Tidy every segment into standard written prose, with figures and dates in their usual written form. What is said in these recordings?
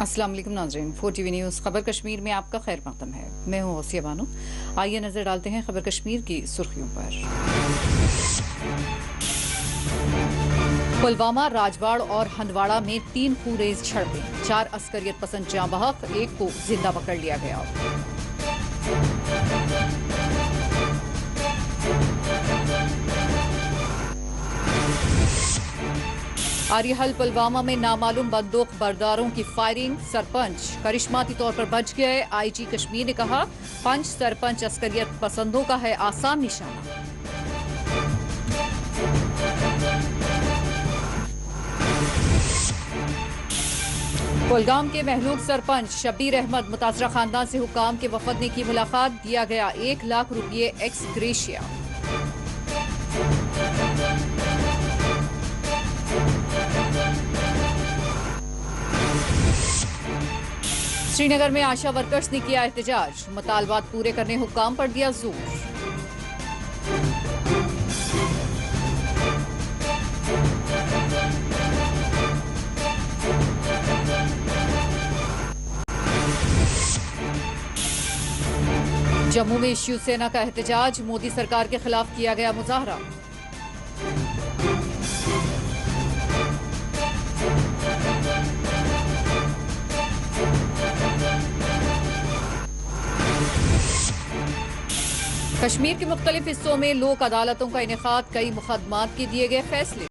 अस्सलाम वालेकुम नाज़रीन, 4 TV न्यूज़ खबर कश्मीर में आपका खैर मकदम है। मैं हूँ गौसिया बानो। आइए नजर डालते हैं खबर कश्मीर की सुर्खियों पर। पुलवामा, राजवाड़ और हंदवाड़ा में 3 खूरेज झड़पें, 4 अस्करियत पसंद जाँ बहक, 1 को जिंदा पकड़ लिया गया। आरिहल पुलवामा में नामालूम बंदूक बरदारों की फायरिंग, सरपंच करिश्माती तौर पर बच गए। IG कश्मीर ने कहा, पंच सरपंच अस्करियत पसंदों का है आसान निशाना। कुलगाम के महलूक सरपंच शब्बीर अहमद मुतासरा खानदान से हुकाम के वफद ने की मुलाकात, दिया गया 1 लाख रुपये एक्स ग्रेशिया। श्रीनगर में आशा वर्कर्स ने किया एहतजाज, मुतालबात पूरे करने हुक्काम पर दिया जोर। जम्मू में शिवसेना का एहतजाज, मोदी सरकार के खिलाफ किया गया मुजाहरा। कश्मीर के मुख्तलिफ हिस्सों में लोक अदालतों का इनेकाद, कई मुकदमात के दिए गए फैसले।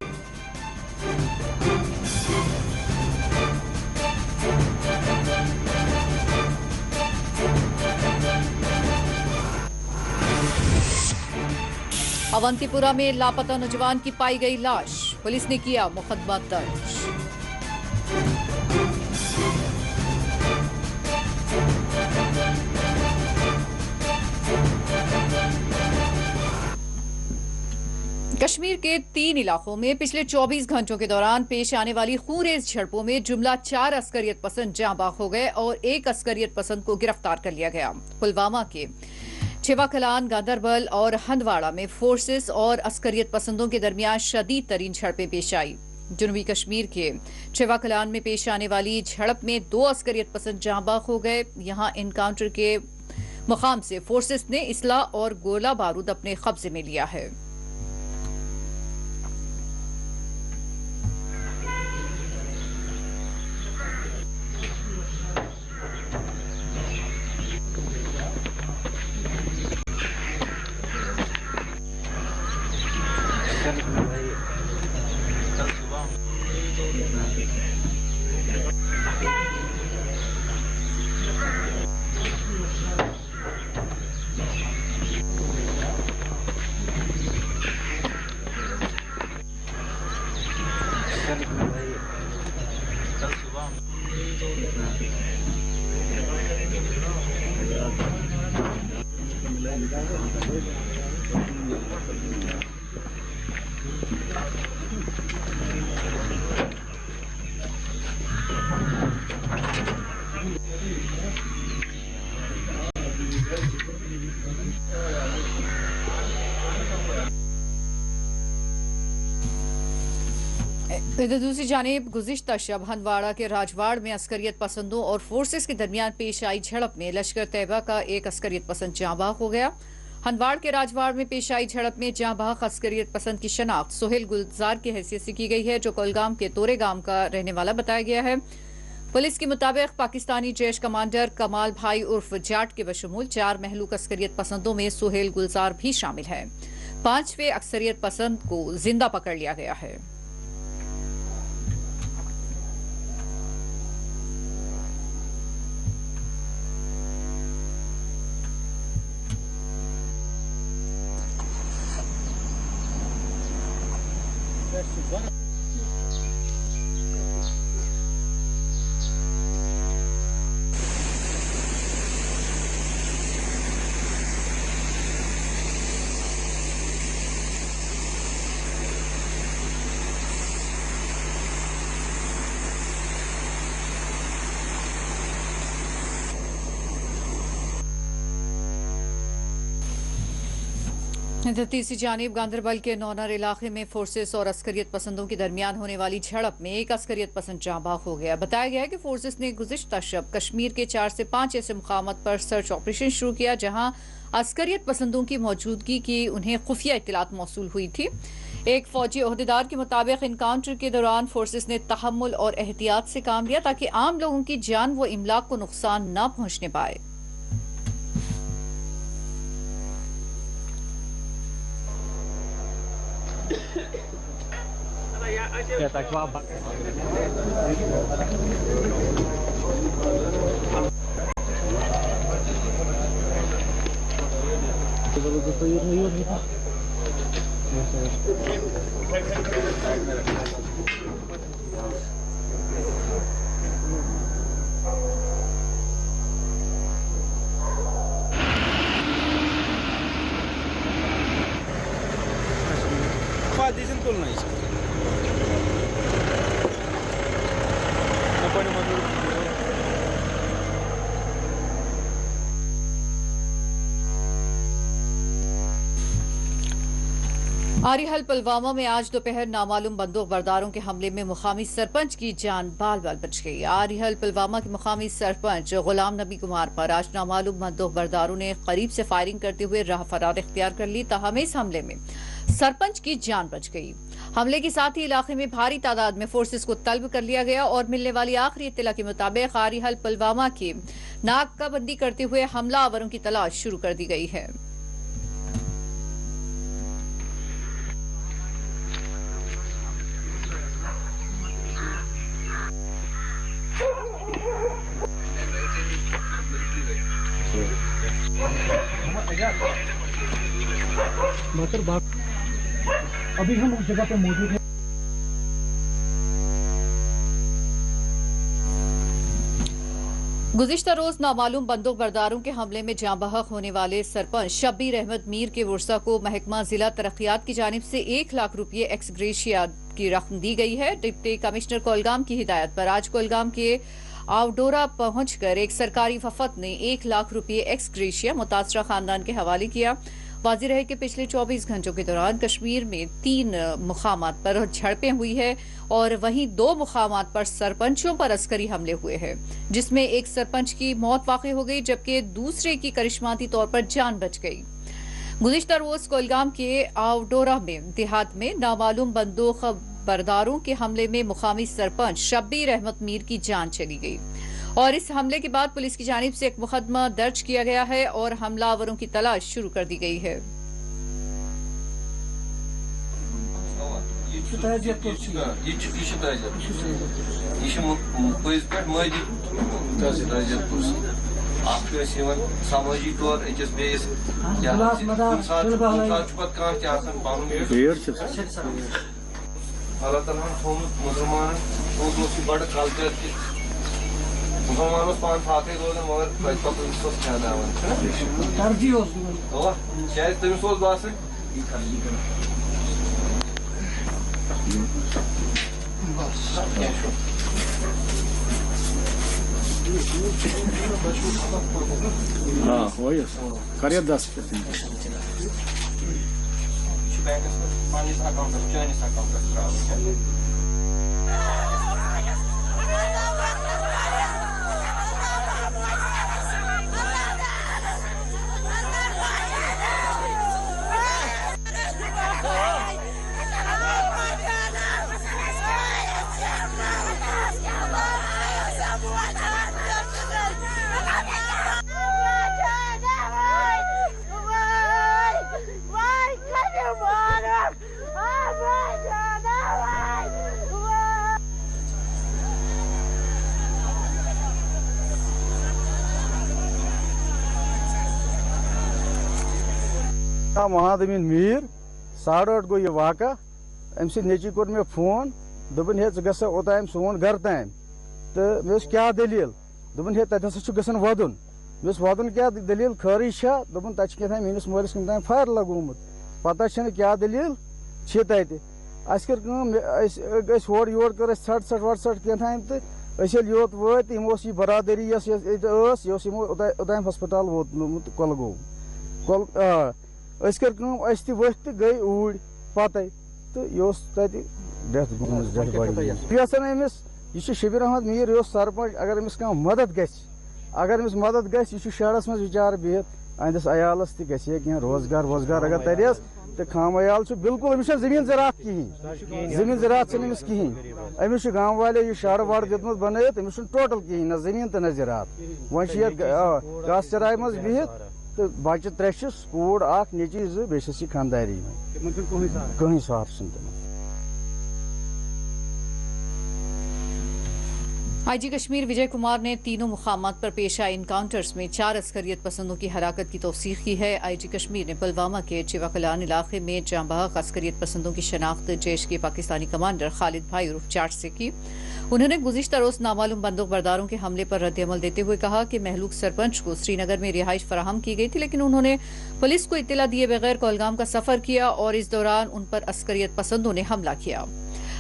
अवंतीपुरा में लापता नौजवान की पाई गई लाश, पुलिस ने किया मुकदमा दर्ज। कश्मीर के 3 इलाकों में पिछले 24 घंटों के दौरान पेश आने वाली खूरेज झड़पों में जुमला 4 अस्करियत पसंद जाँ बाग हो गए और 1 अस्करियत पसंद को गिरफ्तार कर लिया गया। पुलवामा के छिवाकलान, गांदरबल और हंदवाड़ा में फोर्सेस और अस्करियत पसंदों के दरमियान शदीद तरीन झड़पें पेश आई। जनूबी कश्मीर के छिवाकलान में पेश आने वाली झड़प में 2 अस्करियत पसंद जाँ बाग हो गए। यहां इनकाउंटर के मुकाम से फोर्सेस ने इसला और गोला बारूद अपने कब्जे में लिया है। इधर दूसरी जानिब गुज़िश्ता शब हंदवाड़ा के राजवाड़ में अस्करियत पसंदों और फोर्सेस के दरमियान पेश आई झड़प में लश्कर तैयबा का 1 अस्करियत पसंद जाँ बाग हो गया। हंदवाड़ के राजवाड़ में पेश आई झड़प में जाँ बाग अस्करियत पसंद की शनाख्त सुहेल गुलजार की हैसियत से की गई है, जो कुलगाम के तोरे गांव का रहने वाला बताया गया है। पुलिस के मुताबिक पाकिस्तानी जैश कमांडर कमाल भाई उर्फ जाट के बशमूल 4 महलूक अस्करियत पसंदों में सुहेल गुलजार भी शामिल है। 5वें अस्करियत पसंद को जिंदा पकड़ लिया गया है। तीसरी जानिब गांधरबल के नौनर इलाके में फोर्सेस और अस्करियत पसंदों के दरमियान होने वाली झड़प में एक अस्करियत पसंद जाँ बाग हो गया। बताया गया है कि फोर्सेस ने गुज़िश्ता शब कश्मीर के 4 से 5 ऐसे मुकामात पर सर्च ऑपरेशन शुरू किया जहां अस्करियत पसंदों की मौजूदगी की उन्हें खुफिया इत्तलात मौसूल हुई थी। एक फौजी ओहदेदार के मुताबिक इनकाउंटर के दौरान फोर्सेस ने तहम्मुल और एहतियात से काम लिया ताकि आम लोगों की जान व इमलाक को नुकसान न पहुंचने पाए। Ya tak apa. Dizem tudo nisso. Não pode mandar. आरिहल Pulwama में आज दोपहर नामालूम बंदूक बरदारों के हमले में मुकामी सरपंच की जान बाल बाल बच गई। आरिहल पुलवामा के मुकामी सरपंच गुलाम नबी कुमार पर आज नामालूम बंदूक बरदारों ने करीब से फायरिंग करते हुए राह फरार इख्तियार कर ली। ताहम इस हमले में सरपंच की जान बच गई। हमले के साथ ही इलाके में भारी तादाद में फोर्सेस को तलब कर लिया गया और मिलने वाली आखिरी इत्तला के मुताबिक आरिहल पुलवामा की नाकाबंदी करते हुए हमलावरों की तलाश शुरू कर दी गई है। अभी हम उस जगह पे मौजूद हैं। गुज़िश्ता रोज नामालूम बंदूक बरदारों के हमले में जाँ बहक होने वाले सरपंच शब्बीर अहमद मीर के वर्सा को महकमा जिला तरक्यात की जानिब से 1 लाख रुपये एक्स ग्रेशिया की रकम दी गई है। डिप्टी कमिश्नर कोलगाम की हिदायत पर आज कोलगाम के आवडोरा पहुंचकर एक सरकारी वफद ने 1 लाख रुपये एक्स ग्रेशिया मुतासरा खानदान के हवाले किया। वाज़ेह है कि पिछले 24 घंटों के दौरान कश्मीर में 3 मुकामात पर झड़पें हुई है और वहीं 2 मुकामात पर सरपंचों पर अस्करी हमले हुए हैं, जिसमें एक सरपंच की मौत वाक़ई हो गई जबकि दूसरे की करिश्माती तौर पर जान बच गई। गुज़िश्ता रोज कोलगाम के आवडोरा में देहात में नामालूम बंदूक बरदारों के हमले में मुकामी सरपंच शब्बीर अहमद मीर की जान चली गई और इस हमले के बाद पुलिस की जानिब से एक मुकदमा दर्ज किया गया है और हमलावरों की तलाश शुरू कर दी गई है। सामाजिक तौर अकिस बेस अल्लाह ताला थोमुत मुसलमान बड़ कल्चर मुसलमान पान फाते रोजन मगर पक तरजीह शायद तमिस बासन हाँ हो करिए 10 बैंकस पानिस अकाउंटस चैनिस अकाउंटस ट्रावल महादमीन मीर 8:30 गो यह वाक़ा अम नेची कोर मे फोन दोपन हे ग ओतान सोन घर तान तो मे क्या दलील दोपन हे तत गन वदन मे वदन क्या दलील खरी दोपन तत क्या मेस मोलिस कम तान फायर लगोमुत पता क्या दलील तत कर होर योर कर सट सट वट सट क्या तो योत वत यमो यह बरादरी ओतान हस्पताल वोतमुत कोलगोम अस कर वथ गई ऊर पत तो यह डेथ डेथ बॉडी यह शबीर अहमद मीर यह सरपंच अगर अमिस मदद गि शहरस मज विचार बिहत अहंदिस अयालस तह रोजगार वोजगार अगर तरस तो खाम अयाल बिल्कुल अमिस जमीन ज़रात कहें जमीन ज़रात अमिस कहें अमिस गाँव वाले यह शहर वार दितमुत बनत अमिस टोटल कहें न जमीन तो न ज़रात वह घास चराई मज बिहत तो बच्चे त्रे कूड़ नेची बे खानदारी कहीं साथ आईजी कश्मीर विजय कुमार ने तीनों मुकामात पर पेश आए इनकाउंटर्स में 4 अस्करियत पसंदों की हराकत की तौसीक की है। आईजी कश्मीर ने पुलवामा के चिवाकलान इलाके में जांबाग अस्करियत पसंदों की शनाख्त जैश के पाकिस्तानी कमांडर खालिद भाई उर्फ चाट से की। उन्होंने गुज़िश्ता रोज नामालूम बंदूक बरदारों के हमले पर रद्द-ए-अमल देते हुए कहा कि महलूक सरपंच को श्रीनगर में रिहाइश फराहम की गई थी, लेकिन उन्होंने पुलिस को इत्तला दिए बगैर कोलगाम का सफर किया और इस दौरान उन पर अस्करियत पसंदों ने हमला किया।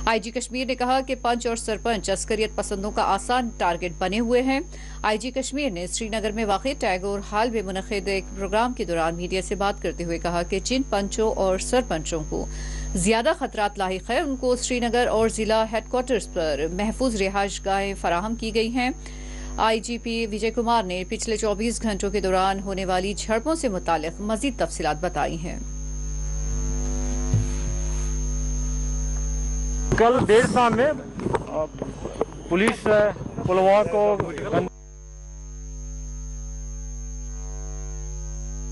आईजी कश्मीर ने कहा कि पंच और सरपंच अस्करियत पसंदों का आसान टारगेट बने हुए हैं। आईजी कश्मीर ने श्रीनगर में वाक़ टैगोर हाल में मुनक़िद एक प्रोग्राम के दौरान मीडिया से बात करते हुए कहा कि जिन पंचों और सरपंचों को ज्यादा खतरात लाहिक है उनको श्रीनगर और जिला हेडक्वार्टर्स पर महफूज रिहाइशगाहें फराहम की गई हैं। आईजीपी विजय कुमार ने पिछले 24 घंटों के दौरान होने वाली झड़पों से मुतालिक मजीद तफसीलात बताई हैं। कल देर शाम में पुलिस पुलवामा को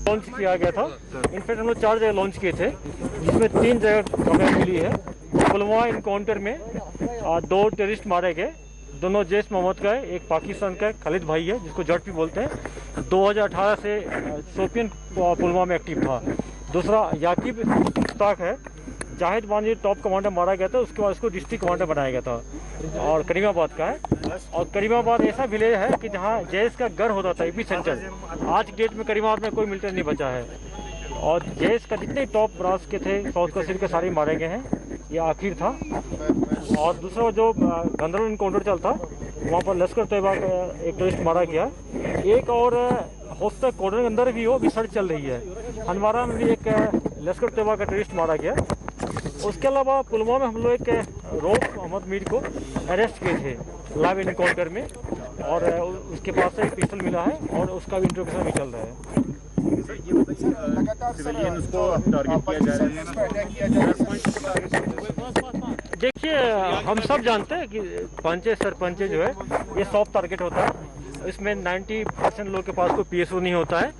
लॉन्च किया गया था। इनफैक्ट हम लोग 4 जगह लॉन्च किए थे, जिसमें 3 जगह कामयाबी मिली है। पुलवामा इनकाउंटर में 2 टेररिस्ट मारे गए, दोनों जैश मोहम्मद का है, एक पाकिस्तान का खालिद भाई है जिसको जट भी बोलते हैं। 2018 से शोपियन पुलवामा में एक्टिव था। दूसरा याकिब मुश्ताक है, जाहिद बानी टॉप कमांडर मारा गया था, उसके बाद उसको डिस्ट्रिक्ट कमांडर बनाया गया था और करीमाबाद का है। और करीमाबाद ऐसा विलेज है कि जहाँ जैश का घर होता था, एपी सेंटर। आज की डेट में करीमाबाद में कोई मिलिटेंट नहीं बचा है और जैश का जितने टॉप ब्रांच के थे साउथ कश्मीर के सारे मारे गए हैं, ये आखिर था। और दूसरा जो गंदरबल इनकाउंटर चलता वहाँ पर लश्कर तैयबा का एक टेररिस्ट मारा गया। एक और हो सकता है कोडर के अंदर भी हो, अभी सर्च चल रही है। हनवारा में भी एक लश्कर तैयबा का टेररिस्ट मारा गया। उसके अलावा पुलवामा में हम लोग एक रऊफ मोहम्मद मीर को अरेस्ट किए थे लाइव इनकाउंटर में और उसके पास से एक पिस्टल मिला है और उसका भी इंट्रोगेशन भी चल रहा है। देखिए, हम सब जानते हैं कि पंचे सरपंचे जो है ये सॉफ्ट टारगेट होता है। इसमें 90% लोग के पास कोई PSO नहीं होता है।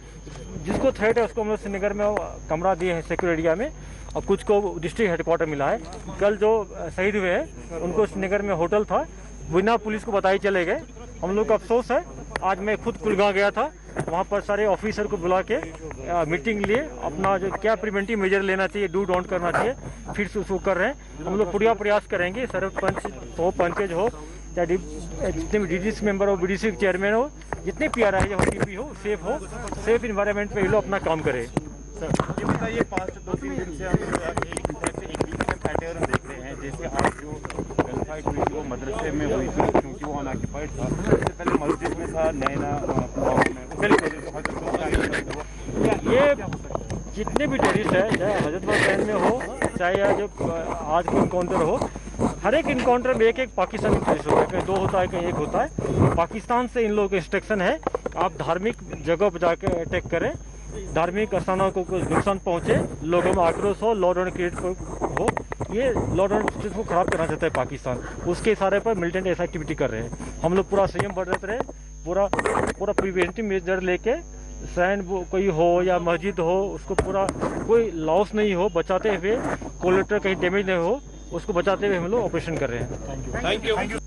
जिसको थ्रेट है उसको हम लोग श्रीनगर में कमरा दिए हैं सिक्योर एरिया में और कुछ को डिस्ट्रिक्ट हेडक्वार्टर मिला है। कल जो शहीद हुए हैं उनको श्रीनगर में होटल था, बिना पुलिस को बताए चले गए। हम लोग को अफसोस है, आज मैं खुद कुलगांव गया था, वहाँ पर सारे ऑफिसर को बुला के मीटिंग लिए, अपना जो क्या प्रिवेंटिव मेजर लेना चाहिए, डू डोंट करना चाहिए, फिर से उसको कर रहे हैं। हम लोग पूरा प्रयास करेंगे, सरपंच हो, पंचायत हो, चाहे जितने भी DDC मेंबर हो, BDC चेयरमैन हो, जितने PRI हो, TP हो, सेफ इन्वायरमेंट पे ये लोग अपना काम करें। ये बताइए, 5-2-3 दिन से हम देख रहे हैं, जैसे आज जो गनफाइट हुई थी वो मदरसे में हुई थी क्योंकि वो अनऑक्यूपाइड था। इससे पहले मस्जिद में था, नैना ये जितने भी टेररिस्ट है, चाहे हजरतबल में हो, चाहे जो आज का इनकाउंटर हो, हर एक इनकाउंटर में एक पाकिस्तानी टेररिस्ट होता है, कहीं 2 होता है, कहीं 1 होता है। पाकिस्तान से इन लोगों को इंस्ट्रक्शन है, आप धार्मिक जगह पर जाकर अटैक करें, धार्मिक स्थानों को कुछ नुकसान पहुंचे, लोगों में आक्रोश हो, लॉ एंड क्रिएट हो। ये लॉ एंड सिस्टम को खराब करना चाहता है पाकिस्तान, उसके इशारे पर मिलिटेंट ऐसा एक्टिविटी कर रहे हैं। हम लोग पूरा संयम बरत रहे, पूरा प्रिवेंटिव मेजर लेके, सैन कोई हो या मस्जिद हो, उसको पूरा कोई लॉस नहीं हो, बचाते हुए, कोलेटर कहीं डैमेज नहीं हो, उसको बचाते हुए हम लोग ऑपरेशन कर रहे हैं। Thank you.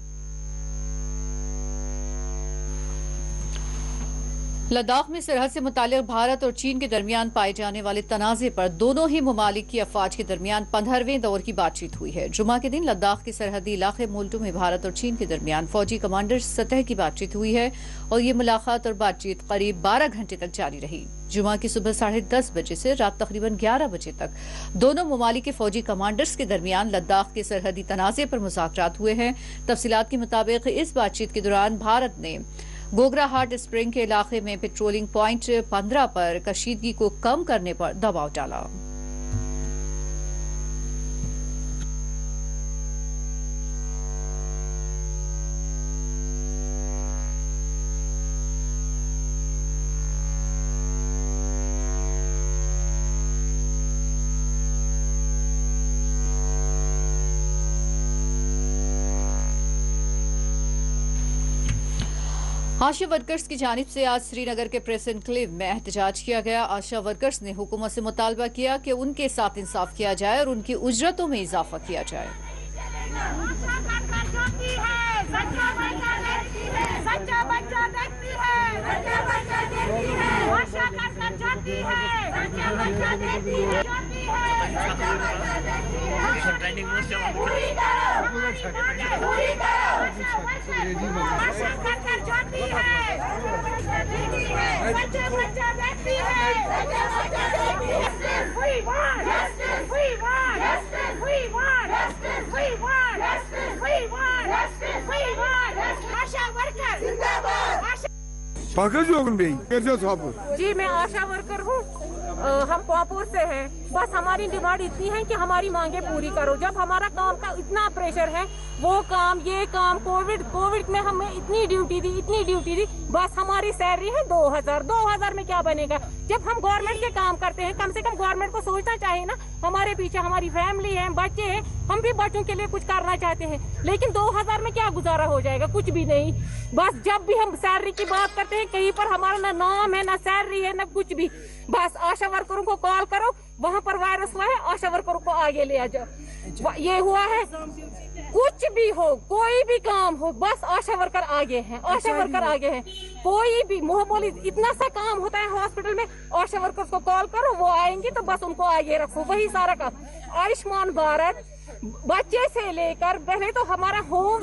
लद्दाख में सरहद से मुताल्लिक भारत और चीन के दरमियान पाए जाने वाले तनाज़े पर दोनों ही ममालिक की अफवाज के दरमियान 15वें दौर की बातचीत हुई है। जुमा के दिन लद्दाख के सरहदी इलाके मोल्टो में भारत और चीन के दरमियान फौजी कमांडर सतह की बातचीत हुई है और ये मुलाकात और बातचीत करीब 12 घंटे तक जारी रही। जुमा की सुबह 10:30 बजे से रात तकरीबन 11 बजे तक दोनों ममालिक के फौजी कमांडर्स के दरमियान लद्दाख के सरहदी तनाज़े पर मुज़ाकरात हुए हैं। तफसीलात के मुताबिक इस बातचीत के दौरान भारत ने गोगरा हाट स्प्रिंग के इलाके में पेट्रोलिंग पॉइंट 15 पर कशीदगी को कम करने पर दबाव डाला। आशा वर्कर्स की जानिब से आज श्रीनगर के प्रेस एनक्लेव में एहतजाज किया गया। आशा वर्कर्स ने हुकूमत से मुतालबा किया कि उनके साथ इंसाफ किया जाए और उनकी उजरतों में इजाफा किया जाए। जी मैं आशा वर्कर हूँ, हम पापुर से हैं। बस हमारी डिमांड इतनी है कि हमारी मांगे पूरी करो। जब हमारा काम का इतना प्रेशर है, वो काम ये काम, कोविड में हमें इतनी ड्यूटी दी, बस हमारी सैलरी है 2000 में क्या बनेगा। जब हम गवर्नमेंट के काम करते हैं, कम से कम गवर्नमेंट को सोचना चाहिए ना, हमारे पीछे हमारी फैमिली है, बच्चे हैं, हम भी बच्चों के लिए कुछ करना चाहते हैं। लेकिन 2000 में क्या गुजारा हो जाएगा, कुछ भी नहीं। बस जब भी हम सैलरी की बात करते हैं, कहीं पर हमारा ना नाम है, ना सैलरी है, ना कुछ भी। बस आशा वर्करों को कॉल करो, वहाँ पर वायरस हुआ है, आशा वर्करों को आगे ले आ जाओ। ये हुआ है, कुछ भी हो, कोई भी काम हो, बस आशा वर्कर आगे हैं, आशा वर्कर आगे हैं। कोई भी मोहब्बत इतना सा काम होता है हॉस्पिटल में, आशा वर्कर्स को कॉल करो, वो आएंगे, तो बस उनको आगे रखो, वही सारा काम। आयुष्मान भारत बच्चे से लेकर, पहले तो हमारा होम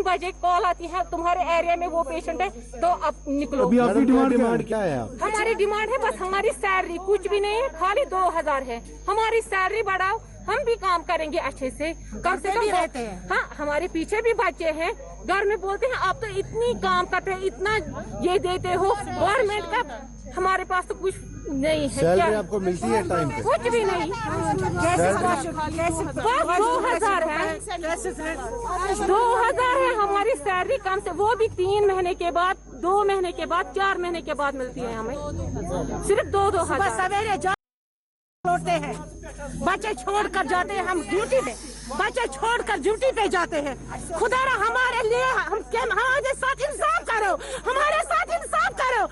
बजे कॉल आती है, तुम्हारे एरिया में वो पेशेंट है, तो अब निकलो। अभी आपकी डिमांड क्या है? हमारी डिमांड है बस हमारी सैलरी, कुछ भी नहीं है, खाली 2000 है। हमारी सैलरी बढ़ाओ, हम भी काम करेंगे अच्छे से, कम से कम रहते हैं। हाँ, हमारे पीछे भी बच्चे हैं, घर में बोलते हैं आप तो इतनी काम करते हैं, इतना ये देते हो, गवर्नमेंट का हमारे पास तो कुछ नहीं है। सैलरी आपको मिलती है टाइम पे? कुछ भी नहीं, बस 2000 है, 2000 है हमारी सैलरी, कम से वो भी 3 महीने के बाद, 2 महीने के बाद, 4 महीने के बाद मिलती है हमें, सिर्फ 2-2 सवेरे लौटते हैं, बच्चे छोड़कर जाते हैं, हम ड्यूटी पे, बच्चे छोड़कर ड्यूटी पे जाते हैं। खुदारा हमारे लिए हमारे साथ इंसाफ करो, हमारे साथ इंसाफ करो।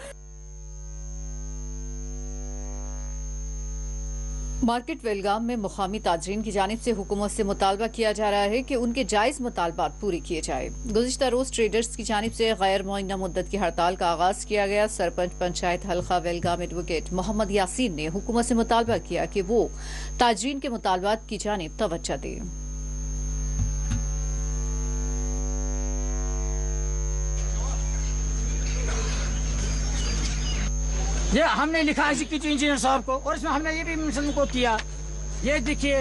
मार्केट वेलगाम में मुकामी ताजरीन की जानिब से हुकूमत से मुतालबा किया जा रहा है कि उनके जायज़ मुतालबात पूरे किए जाए। गुज़िश्ता रोज़ ट्रेडर्स की जानिब से गैर मुअय्यना मुद्दत की हड़ताल का आगाज़ किया गया। सरपंच पंचायत हल्का वेलगाम एडवोकेट मोहम्मद यासीन ने हुकूमत से मुतालबा किया कि वो ताजरीन के मुतालबात की जानिब तवज्जो दे। ये हमने लिखा है किचन इंजीनियर साहब को, और इसमें हमने ये भी मेंशन को किया। ये देखिए,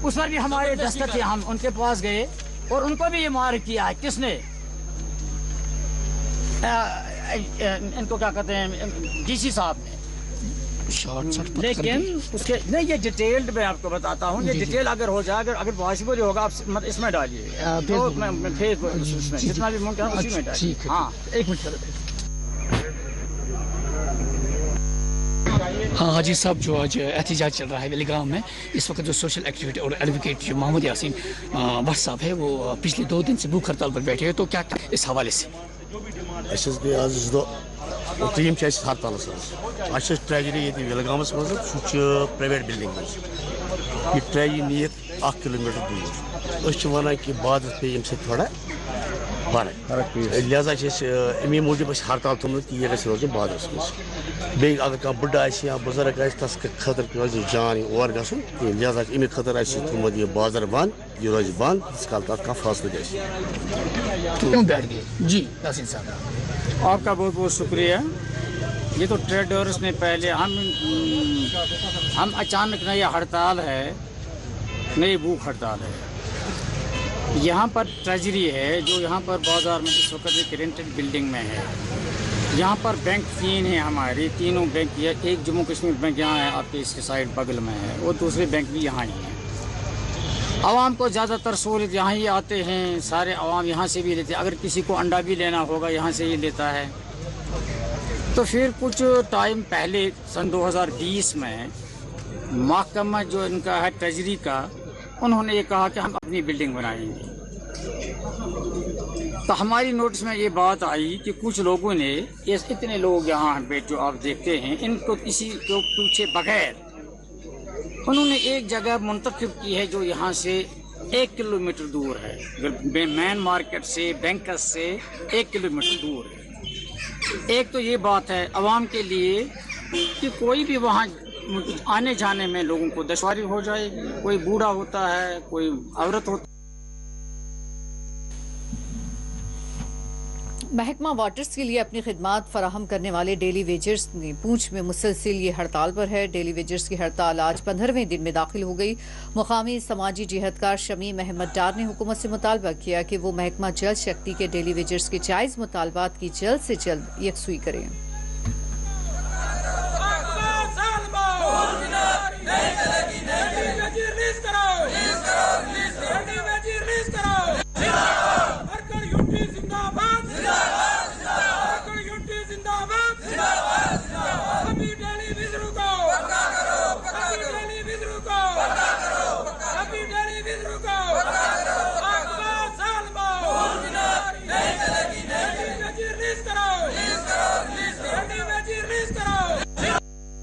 उस पर भी हमारे दस्तखत थे, हम उनके पास गए और उनको भी ये मार किया है। किसने? इनको क्या कहते हैं, डीसी साहब ने। लेकिन उसके नहीं, ये डिटेल्ड मैं आपको बताता हूँ, ये डिटेल अगर हो जाए, अगर पॉसिबल होगा आप इसमें डालिए, तो फेसबुक जितना भी मुमकिन है उसी में डालिए। हाँ, 1 मिनट। हाँ हाजी साहब, जो आज एहतजाज चल रहा है वेलगाम में, इस वक्त जो सोशल एक्टिविटी और एडवोकेट जो मोहम्मद यासीन भट्ट साहब है, वो पिछले 2 दिन से भूख हड़ताल पर बैठे हैं, तो क्या इस हवाले से? आज तीन हड़ताल ट्रेजरी ये वेलगामस मज प्राइवेट बिल्डिंग ये ट्रेजरी नीत 1 किलोमीटर दूर वन कि बाद पे थोड़ा लिहाजा अमी मूजूब हड़ताल थोमुत कि यह रोज बाद बे अगर कह बुढ़ या बुजुर्ग तस खतर जान और गन लिहाजा अमे खतर थोमुत यह बाजार बंद, यह रोज बंद काल तक का फैसला जी। यासीन साहब, आपका बहुत बहुत शुक्रिया। ये तो ट्रेडर्स ने पहले हम अचानक नई हड़ताल है, नई भूख हड़ताल है। यहाँ पर ट्रेजरी है जो यहाँ पर बाज़ार में इस वक्त एक रेंटेड बिल्डिंग में है। यहाँ पर बैंक 3 हैं हमारे, तीनों बैंक, एक जम्मू कश्मीर बैंक यहाँ है आपके इसके साइड बगल में है, और दूसरे बैंक भी यहाँ ही हैं। आवाम को ज़्यादातर सहूलियत यहाँ ही आते हैं, सारे आवाम यहाँ से भी लेते हैं। अगर किसी को अंडा भी लेना होगा यहाँ से ही लेता है। तो फिर कुछ टाइम पहले सन 2020 में महकमा जो इनका है ट्रेजरी का, उन्होंने ये कहा कि हम अपनी बिल्डिंग बनाएंगे। तो हमारी नोटिस में ये बात आई कि कुछ लोगों ने, इतने लोग यहाँ पे जो आप देखते हैं, इनको किसी को पूछे बगैर उन्होंने एक जगह मुंतखब की है जो यहाँ से 1 किलोमीटर दूर है, मेन मार्केट से, बैंकस से 1 किलोमीटर दूर है। एक तो ये बात है आवाम के लिए कि कोई भी वहाँ आने जाने में लोगों को दुश्वारी हो जाएगी। कोई बूढ़ा होता है, कोई औरत होता है। महकमा वाटर्स के लिए अपनी खिदमात फराहम करने वाले डेली वेजर्स ने पूंछ में मुसलसिल ये हड़ताल पर है। डेली वेजर्स की हड़ताल आज 15वें दिन में दाखिल हो गई। मुकामी समाजी जिहदकार शमीम अहमद डार ने हुकूमत से मुतालबा किया कि वो महकमा जल शक्ति के डेली वेजर्स के जायज मुतालबात की जल्द से जल्द यकसुई करें।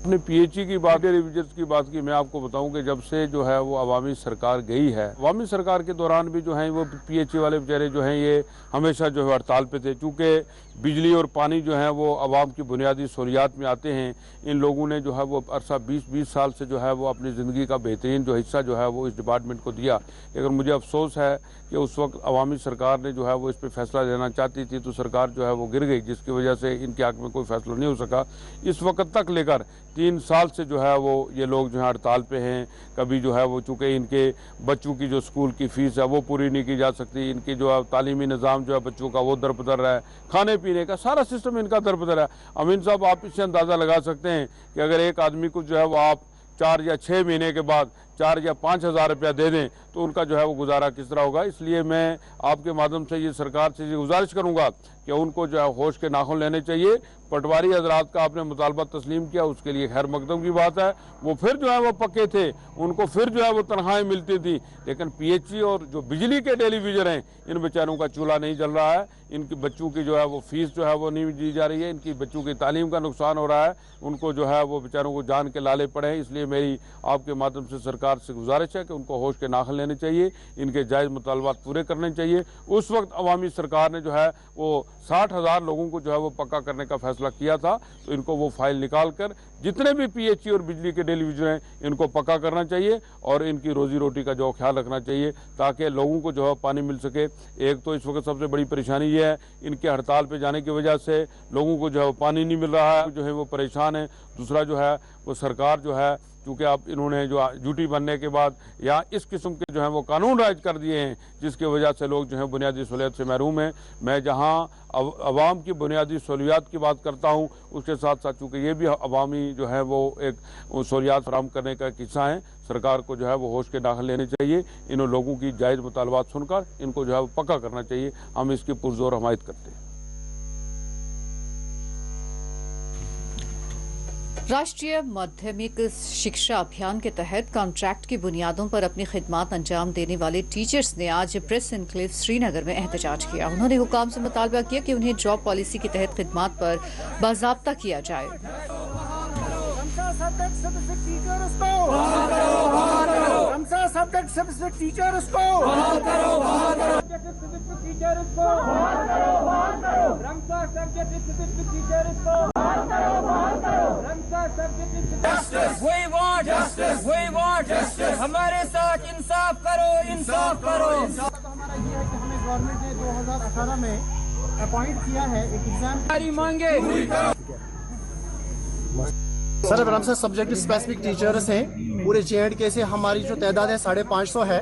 अपने पीएचई की बात, डेली वेजर्स की बात की, मैं आपको बताऊं कि जब से जो है वो अवामी सरकार गई है, अवामी सरकार के दौरान भी जो है वो पीएचई वाले बेचारे जो हैं ये हमेशा जो है हड़ताल पे थे। चूँकि बिजली और पानी जो है वो आवाम की बुनियादी सहूलियात में आते हैं। इन लोगों ने जो है वो अरसा 20 साल से जो है वो अपनी ज़िंदगी का बेहतरीन जो हिस्सा जो है वो इस डिपार्टमेंट को दिया। लेकिन मुझे अफसोस है कि उस वक्त अवामी सरकार ने जो है वो इस पर फैसला लेना चाहती थी, तो सरकार जो है वो गिर गई, जिसकी वजह से इनके हक़ में कोई फैसला नहीं हो सका। इस वक्त तक लेकर 3 साल से जो है वो ये लोग जो है हड़ताल पे हैं। कभी जो है वो चूँकि इनके बच्चों की जो स्कूल की फ़ीस है वो पूरी नहीं की जा सकती, इनकी जो है तालीमी निज़ाम जो है बच्चों का वो दरबदर रहा है, खाने पीने का सारा सिस्टम इनका दरबदर है। अमीन साहब, आप इससे अंदाज़ा लगा सकते हैं कि अगर एक आदमी को जो है वो आप 4 या 6 महीने के बाद 4 या 5 हज़ार रुपया दे दें तो उनका जो है वो गुजारा किस तरह होगा। इसलिए मैं आपके माध्यम से ये सरकार से ये गुजारिश करूँगा कि उनको जो है होश के नाखून लेने चाहिए। पटवारी हजरात का आपने मुतालबा तस्लीम किया, उसके लिए खैर मकदम की बात है। वो फिर जो है वो पक्के थे, उनको फिर जो है वो तनख्वाहें मिलती थी, लेकिन पीएचई और जो बिजली के टेलीविजन हैं इन बेचारों का चूल्हा नहीं जल रहा है। इनकी बच्चों की जो है वो फीस जो है वो नहीं दी जा रही है, इनकी बच्चों की तालीम का नुकसान हो रहा है, उनको जो है वो बेचारों को जान के लाले पड़े हैं। इसलिए मेरी आपके माध्यम से सरकार से गुजारिश है कि उनको होश के नाखून लेने चाहिए, इनके जायज़ मुतालबात पूरे करने चाहिए। उस वक्त अवामी सरकार ने जो है वो 60,000 लोगों को जो है वो पक्का करने का फैसला किया था, तो इनको वो फाइल निकाल कर जितने भी पीएचई और बिजली के टेलीविजन हैं इनको पक्का करना चाहिए और इनकी रोजी रोटी का जो ख्याल रखना चाहिए ताकि लोगों को जो है पानी मिल सके। एक तो इस वक्त सबसे बड़ी परेशानी ये है, इनके हड़ताल पे जाने की वजह से लोगों को जो है वो पानी नहीं मिल रहा है, जो है वो परेशान है। दूसरा जो है वो सरकार जो है क्योंकि आप इन्होंने जो ड्यूटी बनने के बाद या इस किस्म के जो है वो कानून राज कर दिए हैं, जिसकी वजह से लोग जो है बुनियादी सहूलियत से महरूम हैं। मैं जहां अवाम की बुनियादी सहूलियात की बात करता हूं, उसके साथ साथ चूँकि ये भी अवामी जो है वो एक सहूलियात फराहम करने का एक हिस्सा है, सरकार को जो है वो होश के दाखिल लेने चाहिए। इन लोगों की जायज़ मुतालबात सुनकर इनको जो है वो पक्का करना चाहिए। हम इसकी पुरजोर हमायत करते हैं। राष्ट्रीय माध्यमिक शिक्षा अभियान के तहत कॉन्ट्रैक्ट की बुनियादों पर अपनी खिदमात अंजाम देने वाले टीचर्स ने आज प्रेस एनक्लेव श्रीनगर में एहतजाज किया। उन्होंने हुकाम से मुतालबा किया कि उन्हें जॉब पॉलिसी के तहत खिदमात पर बाज़ाब्ता किया जाए। We want justice. हमारे साथ इंसाफ करो, इंसाफ करो। हमारा ये है कि हमें गवर्नमेंट ने 2018 में अपॉइंट किया है एक एग्जाम। हमारी मांगे सर अब हमसे सब्जेक्ट स्पेसिफिक टीचर्स हैं पूरे JNK से। हमारी जो तादाद है 550 है।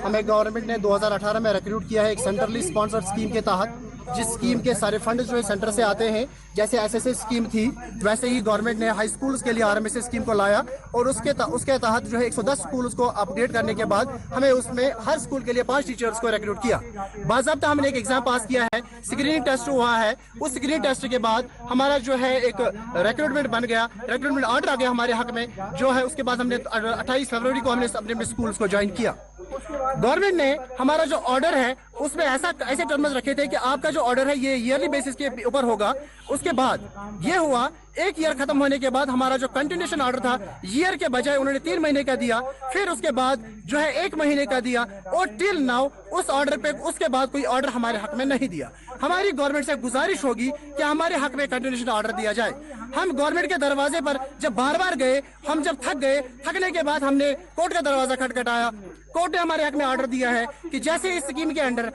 हमें गवर्नमेंट ने 2018 में रिक्रूट किया है एक सेंट्रली स्पॉन्सर्ड स्कीम के तहत, जिस स्कीम के सारे फंड जो है सेंटर से आते हैं। जैसे SSA स्कीम थी वैसे ही गवर्नमेंट ने हाई स्कूल्स के लिए RMSA स्कीम को लाया और उसके तहत जो है 110 स्कूल्स को अपडेट करने के बाद हमें उसमें हर स्कूल के लिए 5 टीचर्स को रिक्रूट किया। बाज़ाब्ता हमने एक एग्जाम पास किया है, स्क्रीनिंग टेस्ट हुआ है। उस स्क्रीनिंग टेस्ट के बाद हमारा जो है एक रिक्रूटमेंट बन गया, रिक्रूटमेंट ऑर्डर आ गया हमारे हक में जो है। उसके बाद हमने 28 फरवरी को हमने अपने स्कूल्स को ज्वाइन किया। गवर्नमेंट ने हमारा जो ऑर्डर है उसमें ऐसे टर्म्स रखे थे कि आपका जो ऑर्डर है ये ईयरली बेसिस के ऊपर होगा। उसके बाद ये हुआ, एक ईयर खत्म होने के बाद हमारा जो कंटिन्यूएशन ऑर्डर था ईयर के बजाय उन्होंने 3 महीने का दिया, फिर उसके बाद जो है 1 महीने का दिया और टिल नाउ उस ऑर्डर पे उसके बाद कोई ऑर्डर हमारे हक में नहीं दिया। हमारी गवर्नमेंट से गुजारिश होगी कि हमारे हक में कंटिन्यूएशन ऑर्डर दिया जाए। हम गवर्नमेंट के दरवाजे पर जब बार गए, हम जब थक गए, थकने के बाद हमने कोर्ट का दरवाजा खटखटाया। कोर्ट ने हमारे हक में ऑर्डर दिया है कि जैसे इस स्कीम के अंडर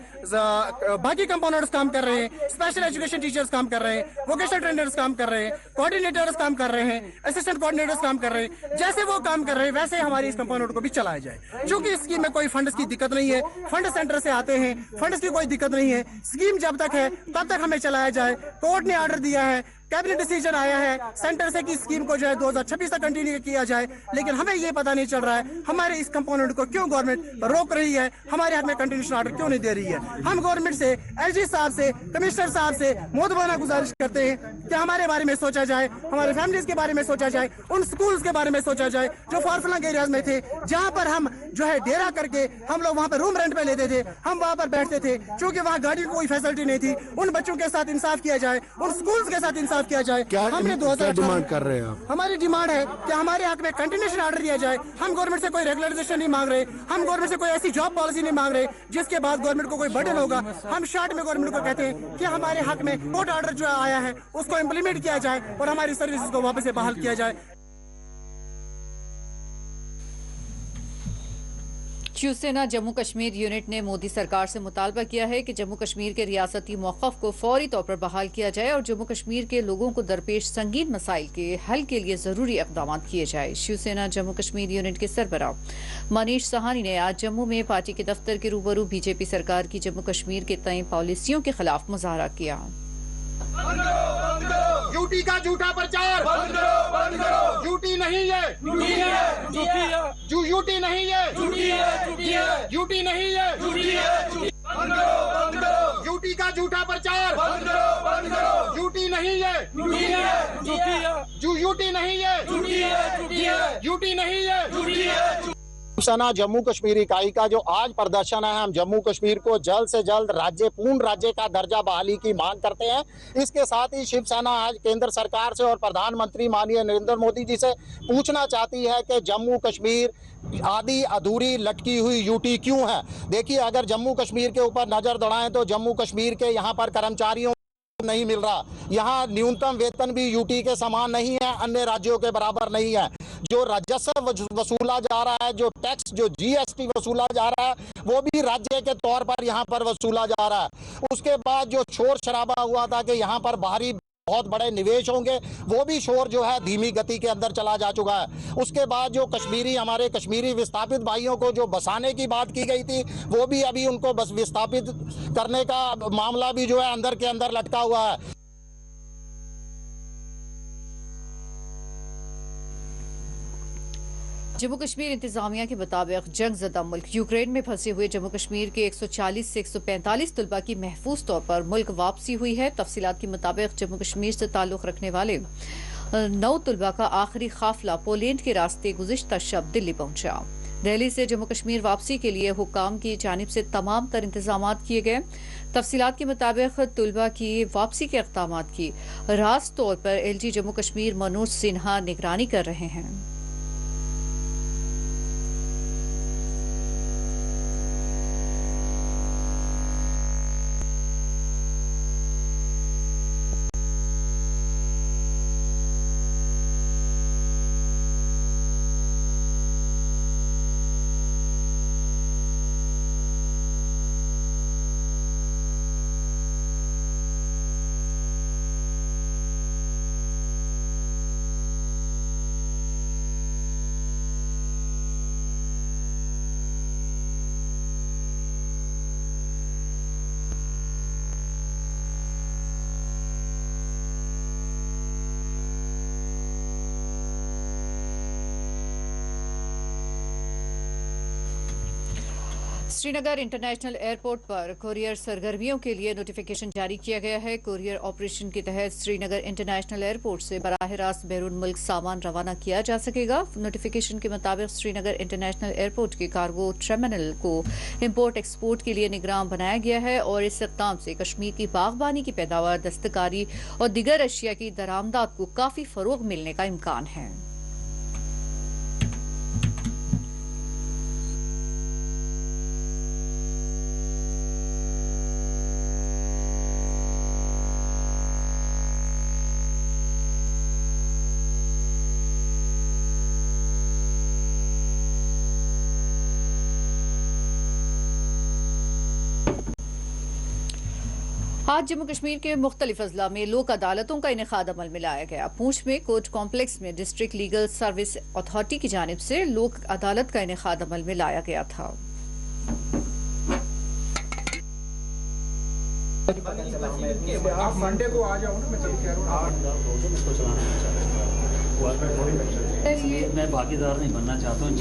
बाकी कंपाउंडर्स काम कर रहे हैं, स्पेशल एजुकेशन टीचर्स काम कर रहे हैं, वोकेशनल ट्रेनर्स काम कर रहे हैं, कोऑर्डिनेटर्स काम कर रहे हैं, असिस्टेंट कोऑर्डिनेटर्स काम कर रहे हैं, जैसे वो काम कर रहे हैं वैसे हमारी इस कंपाउंड को भी चलाया जाए। क्योंकि इस स्कीम में कोई फंड्स की दिक्कत नहीं है, फंड सेंटर से आते हैं, फंड्स की कोई दिक्कत नहीं है। स्कीम जब तक है तब तक हमें चलाया जाए। कोर्ट ने ऑर्डर दिया है, कैबिनेट डिसीजन आया है सेंटर से कि स्कीम को जो है 2026 तक कंटिन्यू किया जाए, लेकिन हमें ये पता नहीं चल रहा है हमारे इस कंपोनेंट को क्यों गवर्नमेंट रोक रही है, हमारे हाथ में कंटिन्यूएशन ऑर्डर क्यों नहीं दे रही है। हम गवर्नमेंट से, LG साहब से, कमिश्नर साहब से मोहतबाना गुजारिश करते हैं कि हमारे बारे में सोचा जाए, हमारे फैमिलीज के बारे में सोचा जाए, उन स्कूल्स के बारे में सोचा जाए जो फार-फ्लंग एरियाज में थे, जहाँ पर हम जो है डेरा करके हम लोग वहाँ पर रूम रेंट पे लेते थे, हम वहाँ पर बैठते थे क्योंकि वहाँ गाड़ी की कोई फैसिलिटी नहीं थी। उन बच्चों के साथ इंसाफ किया जाए, उन स्कूल्स के साथ इंसाफ किया जाए। हमने 2018 डिमांड कर रहे हैं आप? हमारी डिमांड है कि हमारे हक में कंटिन्यूएशन ऑर्डर दिया जाए। हम गवर्नमेंट से कोई रेगुलराइजेशन नहीं मांग रहे, हम गवर्नमेंट से कोई ऐसी जॉब पॉलिसी नहीं मांग रहे जिसके बाद गवर्नमेंट को कोई बर्डन होगा। हम शॉर्ट में गवर्नमेंट को कहते हैं कि हमारे हक में कोर्ट ऑर्डर जो आया है उसको इम्प्लीमेंट किया जाए और हमारी सर्विसेज को वापस से बहाल किया जाए। शिवसेना जम्मू कश्मीर यूनिट ने मोदी सरकार से मुतालबा किया है कि जम्मू कश्मीर के रियासती मौक़िफ़ को फौरी तौर पर बहाल किया जाए और जम्मू कश्मीर के लोगों को दरपेश संगीन मसाइल के हल के लिए जरूरी इक़दाम किए जाए। शिवसेना जम्मू कश्मीर यूनिट के सरबराह मनीष सहानी ने आज जम्मू में पार्टी के दफ्तर के रूबरू बीजेपी सरकार की जम्मू कश्मीर के तय पॉलिसियों के खिलाफ मुजाहरा किया। यूटी का झूठा प्रचार बंद करो, यूटी नहीं है, यूटी नहीं है, यूटी नहीं है, यूटी नहीं है, यूटी का झूठा प्रचार बंद करो, यूटी नहीं है, यूटी नहीं है, यूटी नहीं है। शिवसेना जम्मू कश्मीर इकाई का जो आज प्रदर्शन है, हम जम्मू कश्मीर को जल्द से जल्द पूर्ण राज्य का दर्जा बहाली की मांग करते हैं। इसके साथ ही शिवसेना आज केंद्र सरकार से और प्रधानमंत्री माननीय नरेंद्र मोदी जी से पूछना चाहती है कि जम्मू कश्मीर आधी अधूरी लटकी हुई यूटी क्यों है। देखिए, अगर जम्मू कश्मीर के ऊपर नजर दौड़ाएं तो जम्मू कश्मीर के यहाँ पर कर्मचारियों नहीं मिल रहा, यहाँ न्यूनतम वेतन भी यूटी के समान नहीं है, अन्य राज्यों के बराबर नहीं है। जो राजस्व वसूला जा रहा है, जो टैक्स, जो GST वसूला जा रहा है, वो भी राज्य के तौर पर यहाँ पर वसूला जा रहा है। उसके बाद जो शोर शराबा हुआ था कि यहाँ पर बाहरी बहुत बड़े निवेश होंगे, वो भी शोर जो है धीमी गति के अंदर चला जा चुका है। उसके बाद जो हमारे कश्मीरी विस्थापित भाइयों को जो बसाने की बात की गई थी, वो भी अभी उनको बस विस्थापित करने का मामला भी जो है अंदर के अंदर लटका हुआ है। जम्मू कश्मीर इंतजामिया के मुताबिक जंगजदा मुल्क यूक्रेन में फंसे हुए जम्मू कश्मीर के 140 से 145 तलबा की महफूज तौर पर मुल्क वापसी हुई है। तफसीलात के मुताबिक जम्मू कश्मीर से ताल्लुक रखने वाले 9 तलबा का आखिरी काफिला पोलैंड के रास्ते गुज़िश्ता शब दिल्ली पहुंचा। दिल्ली से जम्मू कश्मीर वापसी के लिए हुक्काम की जानिब से तमाम तर इंतजाम किए गए। तफसीलात के मुताबिक तलबा की वापसी के इक़दाम की रास तौर पर LG जम्मू कश्मीर मनोज सिन्हा निगरानी कर रहे हैं। श्रीनगर इंटरनेशनल एयरपोर्ट पर कोरियर सरगर्मियों के लिए नोटिफिकेशन जारी किया गया है। कोरियर ऑपरेशन के तहत श्रीनगर इंटरनेशनल एयरपोर्ट से बराह रास्त बैरून मुल्क सामान रवाना किया जा सकेगा। नोटिफिकेशन के मुताबिक श्रीनगर इंटरनेशनल एयरपोर्ट के कार्गो टर्मिनल को इंपोर्ट एक्सपोर्ट के लिए निगरान बनाया गया है और इस इक़दाम से कश्मीर की बागबानी की पैदावार, दस्तकारी और दीगर अशिया की दरामदात को काफी फरोग मिलने का इम्कान है। आज जम्मू कश्मीर के मुख्तलिफ अजला में लोक अदालतों का इनेकाद अमल में लाया गया। पूंछ में कोर्ट कॉम्प्लेक्स में डिस्ट्रिक्ट लीगल सर्विस अथॉरिटी की जानिब से लोक अदालत का इनेकाद अमल में लाया गया था। आप मंडे को आ जाओ ना, मैं कह रहा हूँ मैं भागीदार नहीं बनना चाहता हूँ।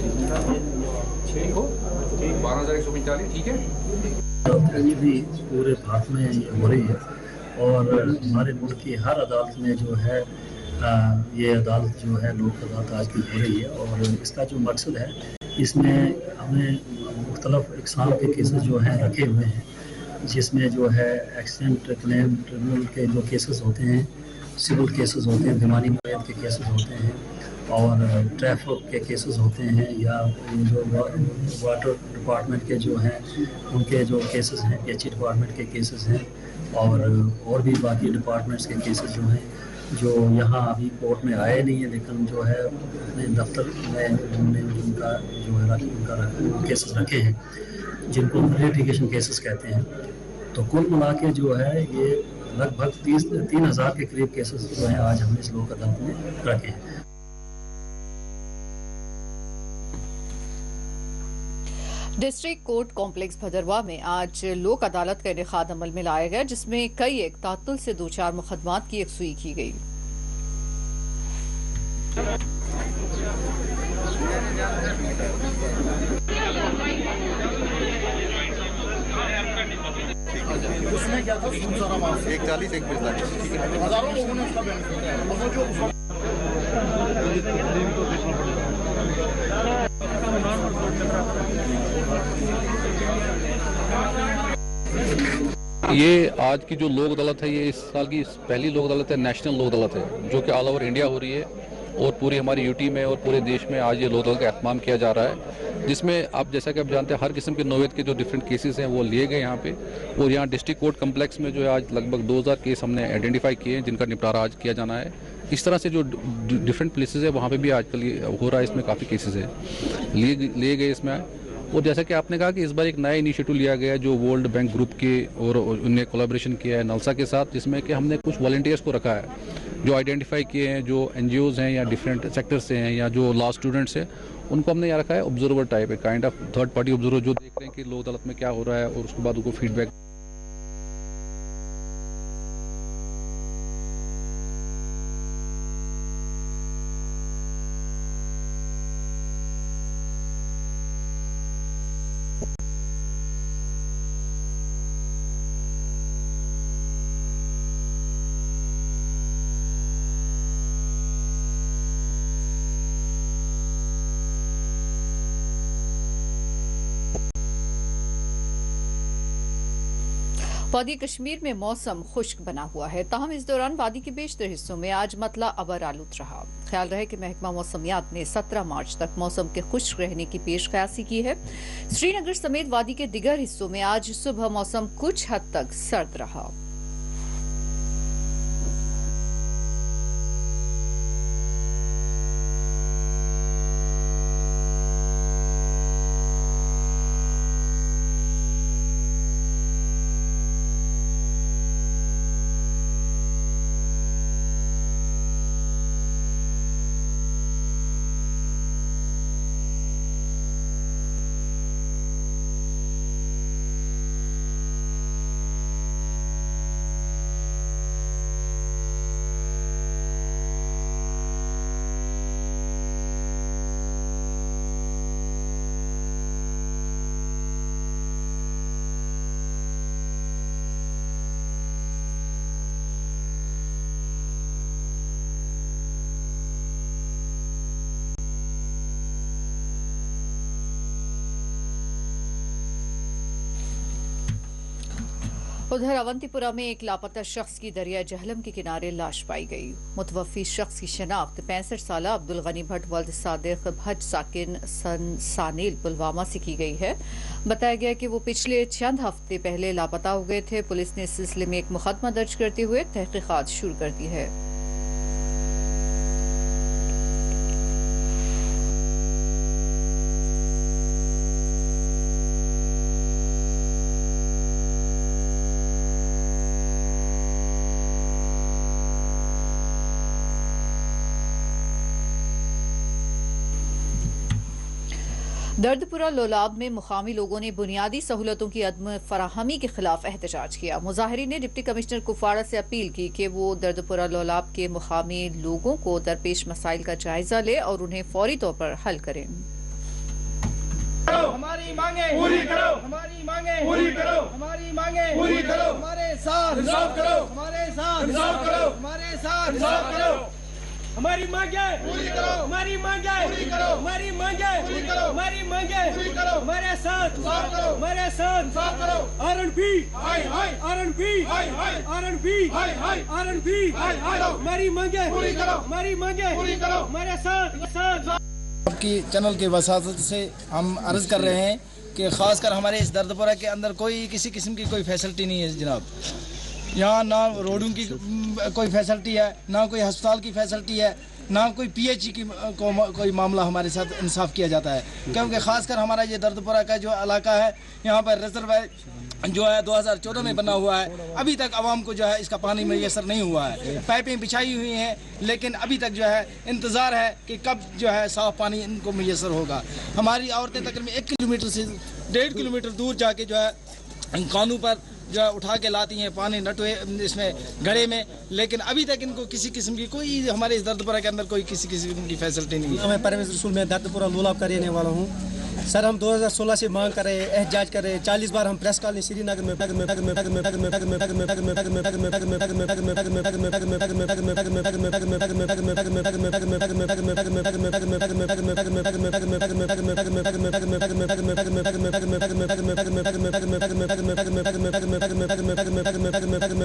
12,145 ठीक है। ये भी पूरे भारत में हो रही है और हमारे मुल्क की हर अदालत में जो है ये अदालत जो है लोक अदालत आज की हो रही है और इसका जो मकसद है, इसमें हमने मुख्तलिफ इकसाम के केसेस जो हैं रखे हुए हैं, जिसमें जो है एक्सीडेंट क्लेम ट्रिब्यूनल के जो केसेस होते हैं, सिविल केसेस होते हैं, बीमारी मुआयन के केसेस होते हैं और ट्रैफिक के केसेस होते हैं, या जो वाटर डिपार्टमेंट के जो हैं उनके जो केसेस हैं, पीएचई डिपार्टमेंट के केसेस हैं और भी बाकी डिपार्टमेंट्स के केसेस जो हैं जो यहाँ अभी कोर्ट में आए नहीं है, लेकिन जो है अपने दफ्तर में उन्होंने उनका जो है उनका केसेस रखे हैं, जिनको लिटिगेशन केसेस कहते हैं। तो कुल मिला के जो है ये लगभग 3,000 के करीब केसेस जो हैं आज हमने इस लोक अदालत में रखे हैं। डिस्ट्रिक्ट कोर्ट कॉम्प्लेक्स भदरवा में आज लोक अदालत का इनेकाद अमल में लाया गया, जिसमें कई एक तातुल से 2-4 मुकदमात की यकसुई की गई। उसमें क्या था, 140 एक हजारों लोगों ने उसका बेनिफिट ये आज की जो लोक अदालत है, ये इस साल की पहली लोक अदालत है, नेशनल लोक अदालत है, जो कि ऑल ओवर इंडिया हो रही है और पूरी हमारी यूटी में और पूरे देश में आज ये लोक अदालत का एहतमाम किया जा रहा है, जिसमें आप जैसा कि आप जानते हैं हर किस्म के नोवेद के जो डिफरेंट केसेस हैं वो लिए गए यहाँ पे। और यहाँ डिस्ट्रिक्ट कोर्ट कम्प्लेक्स में जो है आज लगभग 2,000 केस हमने आइडेंटिफाई किए हैं, जिनका निपटारा आज किया जाना है। इस तरह से जो डिफरेंट प्लेसेस है वहाँ पे भी आजकल ये हो रहा है, इसमें काफ़ी केसेस है लिए गए इसमें। और जैसा कि आपने कहा कि इस बार एक नया इनिशिएटिव लिया गया जो वर्ल्ड बैंक ग्रुप के और उनने कोलैबोरेशन किया है नलसा के साथ, जिसमें कि हमने कुछ वॉलंटियर्स को रखा है जो आइडेंटिफाई किए हैं, जो एनजीओज हैं या डिफरेंट सेक्टर से हैं या जो लॉ स्टूडेंट्स हैं, उनको हमने यहाँ रखा है ऑब्जर्वर टाइप है, kind of third party observer, जो देख रहे हैं कि लोक अदालत में क्या हो रहा है और उसके बाद उनको फीडबैक। वादी कश्मीर में मौसम खुश्क बना हुआ है, ताहम इस दौरान वादी के बेशतर हिस्सों में आज मतला अबर आलूद रहा। ख्याल रहे कि महकमा मौसमियात ने 17 मार्च तक मौसम के खुश्क रहने की पेश कयासी की है। श्रीनगर समेत वादी के दिगर हिस्सों में आज सुबह मौसम कुछ हद तक सर्द रहा। उधर अवंतीपुरा में एक लापता शख्स की दरिया जहलम के किनारे लाश पाई गई। मुतवफ़ी शख्स की शनाख्त 65 साल अब्दुल गनी भट्ट वल्द सादिक भट्ट साकिन सानेल पुलवामा से की गई है। बताया गया कि वो पिछले चंद हफ्ते पहले लापता हो गए थे। पुलिस ने इस सिलसिले में एक मुकदमा दर्ज करते हुए तहकीकात शुरू कर दी है। दर्दपुरा लोलाब में मुकामी लोगों ने बुनियादी सहूलतों की अदम फराहमी के खिलाफ एहतजाज किया। मुजाहिरीन ने डिप्टी कमिश्नर कुपवाड़ा से अपील की कि वो दर्दपुरा लोलाब के मुकामी लोगों को दरपेश मसाइल का जायजा ले और उन्हें फौरी तौर पर हल करें। हमारी मांगे पूरी करो, हमारी मांगे पूरी करो, हमारी मांगे पूरी करो, हमारे साथ इंसाफ करो, हमारे साथ इंसाफ करो, हमारे साथ इंसाफ करो, हमारी मांगे पूरी करो, हमारी मांगे पूरी करो, हमारी मांगे पूरी करो, हमारी मांगे पूरी करो, हमारे साथ इंसाफ करो, हमारे साथ इंसाफ करो। आरएनपी हाय हाय, आरएनपी हाय हाय, आरएनपी हाय हाय, आरएनपी हाय हाय, हमारी मांगे पूरी करो, हमारी मांगे पूरी करो, हमारे साथ। आपकी चैनल की वसात से हम अर्ज कर रहे हैं कि खासकर हमारे इस दर्दपुरा के अंदर कोई किसी किस्म की कोई फैसिलिटी नहीं है जनाब। यहाँ ना रोडों की कोई फैसिलिटी है, ना कोई अस्पताल की फैसिलिटी है, ना कोई पीएचई की कोई मामला हमारे साथ इंसाफ किया जाता है। क्योंकि खासकर हमारा ये दर्दपुरा का जो इलाका है, यहाँ पर रिजर्वायर जो है 2014 में बना हुआ है। अभी तक आवाम को जो है इसका पानी मैसर नहीं हुआ है। पाइपें बिछाई हुई हैं, लेकिन अभी तक जो है इंतज़ार है कि कब जो है साफ़ पानी इनको मैसर होगा। हमारी औरतें तकरीबन 1 किलोमीटर से 1.5 किलोमीटर दूर जाके जो है कानू पर जो है उठा के लाती हैं पानी नटवे इसमें घड़े में, लेकिन अभी तक इनको किसी किस्म की कोई हमारे इस दर्दपुरा के अंदर कोई किसी किस्म की फैसिलिटी नहीं है। मैं परवेज़ रसूल, मैं दर्दपुरा लोलाब का रहने वाला हूँ। सर, हम 2016 से मांग कर रहे हैं, एहतजाज कर रहे हैं। 40 बार हम प्रेस कॉलोनी श्रीनगर में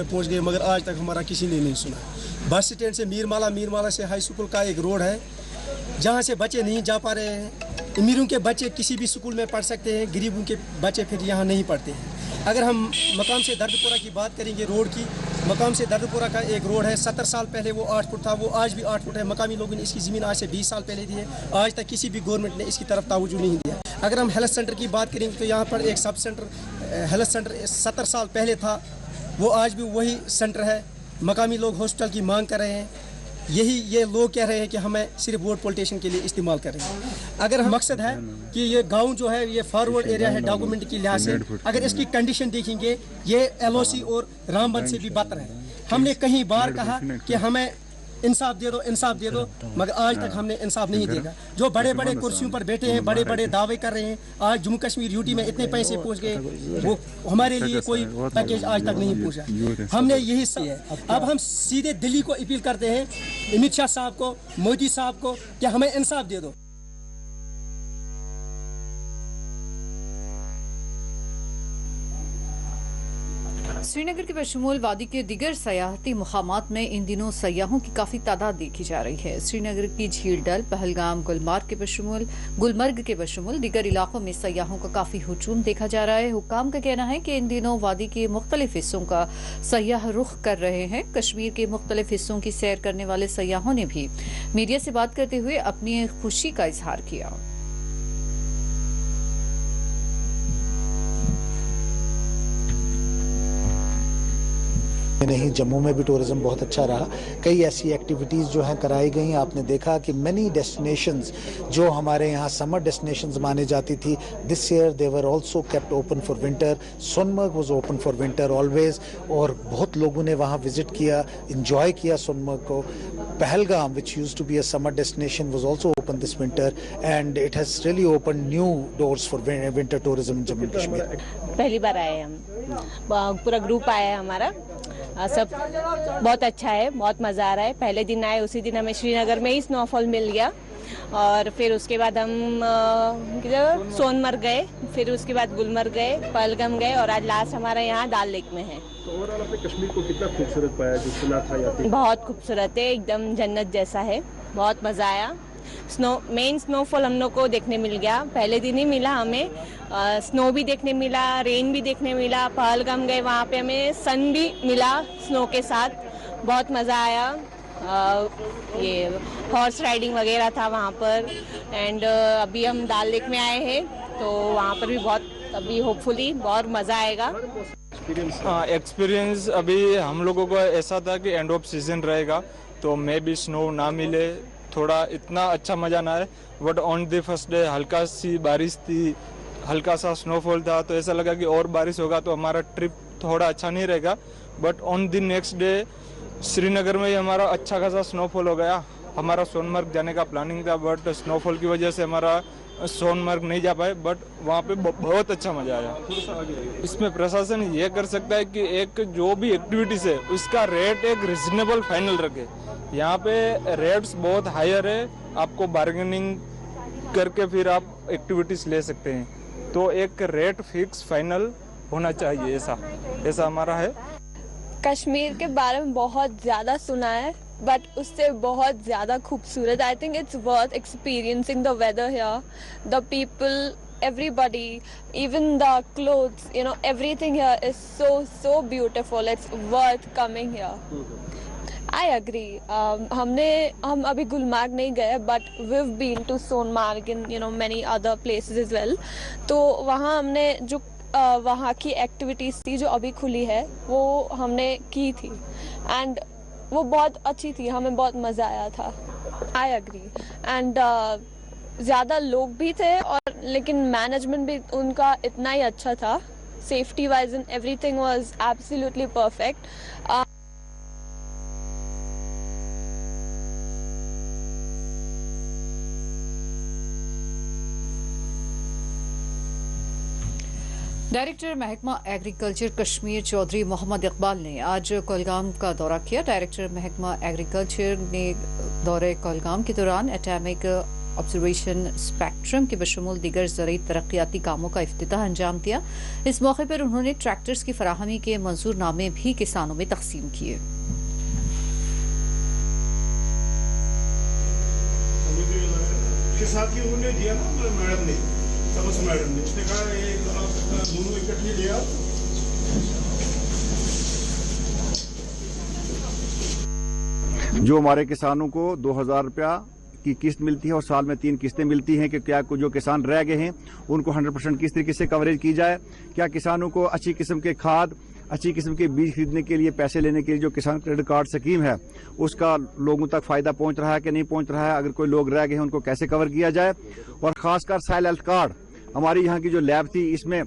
पहुंच गए, मगर आज तक हमारा किसी ने नहीं सुना। बस स्टैंड से मीरमाला से हाई स्कूल का एक रोड है जहाँ से बच्चे नहीं जा पा रहे हैं। अमीरों के बच्चे किसी भी स्कूल में पढ़ सकते हैं, गरीबों के बच्चे फिर यहाँ नहीं पढ़ते हैं। अगर हम मकाम से दर्दपुरा की बात करेंगे रोड की, मकाम से दर्दपुरा का एक रोड है, 70 साल पहले वो 8 फुट था, वो आज भी 8 फुट है। मकामी लोगों ने इसकी ज़मीन आज से 20 साल पहले दी है, आज तक किसी भी गवर्नमेंट ने इसकी तरफ तवज्जो नहीं दिया। अगर हम हेल्थ सेंटर की बात करेंगे तो यहाँ पर एक सब सेंटर हेल्थ सेंटर 70 साल पहले था, वो आज भी वही सेंटर है। मकामी लोग हॉस्पिटल की मांग कर रहे हैं। ये लोग कह रहे हैं कि हमें सिर्फ वोट पोलिटिशियन के लिए इस्तेमाल करें। अगर हम मकसद है कि ये गांव जो है ये फॉरवर्ड एरिया है डॉक्यूमेंट की लिहाज से, अगर इसकी कंडीशन देखेंगे ये एलओसी और रामबन से भी बदतर है। हमने कई बार कहा कि हमें इंसाफ दे दो, मगर आज तक हमने इंसाफ नहीं देगा। जो बड़े बड़े कुर्सियों पर बैठे हैं, बड़े बड़े दावे कर रहे हैं, आज जम्मू कश्मीर यूटी में इतने पैसे पहुंच गए, वो हमारे लिए कोई पैकेज आज तक नहीं पहुंचा। हमने यही है। अब हम सीधे दिल्ली को अपील करते हैं, अमित शाह साहब को, मोदी साहब को, कि हमें इंसाफ दे दो। श्रीनगर के बशमूल वादी के दिगर सयाहती मुकामात में इन दिनों सयाहों की काफ़ी तादाद देखी जा रही है। श्रीनगर की झील डल, पहलगाम, गुलमर्ग के बशमूल दिगर इलाकों में सयाहों का काफ़ी हुजूम देखा जा रहा है। हुक्काम का कहना है कि इन दिनों वादी के मुख्तलिफ हिस्सों का सयाह रुख कर रहे हैं। कश्मीर के मुख्तलिफ हिस्सों की सैर करने वाले सयाहों ने भी मीडिया से बात करते हुए अपनी खुशी का इजहार किया। नहीं, जम्मू में भी टूरिज्म बहुत अच्छा रहा। कई ऐसी एक्टिविटीज़ जो हैं कराई गई। आपने देखा कि मैनी डेस्टिनेशंस जो हमारे यहाँ समर डेस्टिनेशंस मानी जाती थी, this year they were also kept open for winter. Sonamarg was open for winter always, और बहुत लोगों ने वहाँ विजिट किया, इंजॉय किया सोनमर्ग को। Pahalgam which used to be a summer destination was also open this winter, and it has really open new doors for winter tourism in Jammu Kashmir. पहली बार आए हम, पूरा ग्रुप आया है हमारा। सब बहुत अच्छा है, बहुत मज़ा आ रहा है। पहले दिन आए उसी दिन हमें श्रीनगर में ही स्नोफॉल मिल गया और फिर उसके बाद हम सोनमर्ग गए, फिर उसके बाद गुलमर्ग गए, पहलगाम गए और आज लास्ट हमारा यहाँ दाल लेक में है। तो ओवरऑल आपने कश्मीर को कितना खूबसूरत पाया जो सुना था या बहुत खूबसूरत है, एकदम जन्नत जैसा है, बहुत मज़ा आया। मेन स्नोफॉल हम लोग को देखने मिल गया, पहले दिन ही मिला हमें। स्नो भी देखने मिला, रेन भी देखने मिला। पहलगाम गए, वहाँ पे हमें सन भी मिला स्नो के साथ, बहुत मज़ा आया। ये हॉर्स राइडिंग वगैरह था वहाँ पर। एंड अभी हम दाल लेक में आए हैं तो वहाँ पर भी बहुत, अभी होपफुली बहुत मज़ा आएगा। एक्सपीरियंस अभी हम लोगों को ऐसा था कि एंड ऑफ सीजन रहेगा तो मे भी स्नो ना मिले, थोड़ा इतना अच्छा मज़ा ना आए। But on the first day हल्का सी बारिश थी, हल्का सा स्नोफॉल था, तो ऐसा लगा कि और बारिश होगा तो हमारा ट्रिप थोड़ा अच्छा नहीं रहेगा। But on the next day Srinagar में ही हमारा अच्छा खासा स्नोफॉल हो गया। हमारा सोनमर्ग जाने का प्लानिंग था बट स्नोफॉल की वजह से हमारा सोनमर्ग नहीं जा पाए, बट वहाँ पे बहुत अच्छा मज़ा आया। इसमें प्रशासन ये कर सकता है कि एक जो भी एक्टिविटीज़ है उसका रेट एक रिजनेबल फाइनल रखे। यहाँ पे रेट्स बहुत हायर है, आपको बार्गेनिंग करके फिर आप एक्टिविटीज़ ले सकते हैं, तो एक रेट फिक्स फाइनल होना चाहिए, ऐसा हमारा है। कश्मीर के बारे में बहुत ज़्यादा सुना है बट उससे बहुत ज़्यादा खूबसूरत। I think it's worth experiencing the weather here, the people, everybody, even the clothes, you know, everything here is so beautiful. It's worth coming here. I agree. हम अभी गुलमर्ग नहीं गए but we've been to Sonamarg and you know many other places as well. तो वहाँ हमने जो वहाँ की एक्टिविटीज़ थी जो अभी खुली है वो हमने की थी एंड वो बहुत अच्छी थी, हमें बहुत मज़ा आया था। I agree. एंड ज़्यादा लोग भी थे और लेकिन मैनेजमेंट भी उनका इतना ही अच्छा था, safety wise and everything was absolutely perfect. Director महकमा एग्रीकल्चर कश्मीर चौधरी मोहम्मद इकबाल ने आज कोलगाम का दौरा किया। डायरेक्टर महकमा एग्रीकल्चर ने दौरे कोलगाम के दौरान एटॉमिक ऑब्जर्वेशन स्पेक्ट्रम के बशमूल दीगर ज़रूरी तरक्याती कामों का इफ्तिताह अंजाम दिया। इस मौके पर उन्होंने ट्रैक्टर्स की फराहमी के मंजूरनामे भी किसानों में तकसीम किए। साथ ही उन्होंने दिया ना मैडम ने, मैडम ने उसने कहा दोनों इकट्ठे लिया। जो हमारे किसानों को 2000 रुपया की किस्त मिलती है और साल में 3 किस्तें मिलती हैं कि क्या जो किसान रह गए हैं उनको 100% किस तरीके से कवरेज की जाए। क्या किसानों को अच्छी किस्म के खाद, अच्छी किस्म के बीज खरीदने के लिए, पैसे लेने के लिए जो किसान क्रेडिट कार्ड स्कीम है उसका लोगों तक फायदा पहुंच रहा है कि नहीं पहुंच रहा है। अगर कोई लोग रह गए हैं उनको कैसे कवर किया जाए। और खासकर सॉइल हेल्थ कार्ड, हमारी यहाँ की जो लैब थी इसमें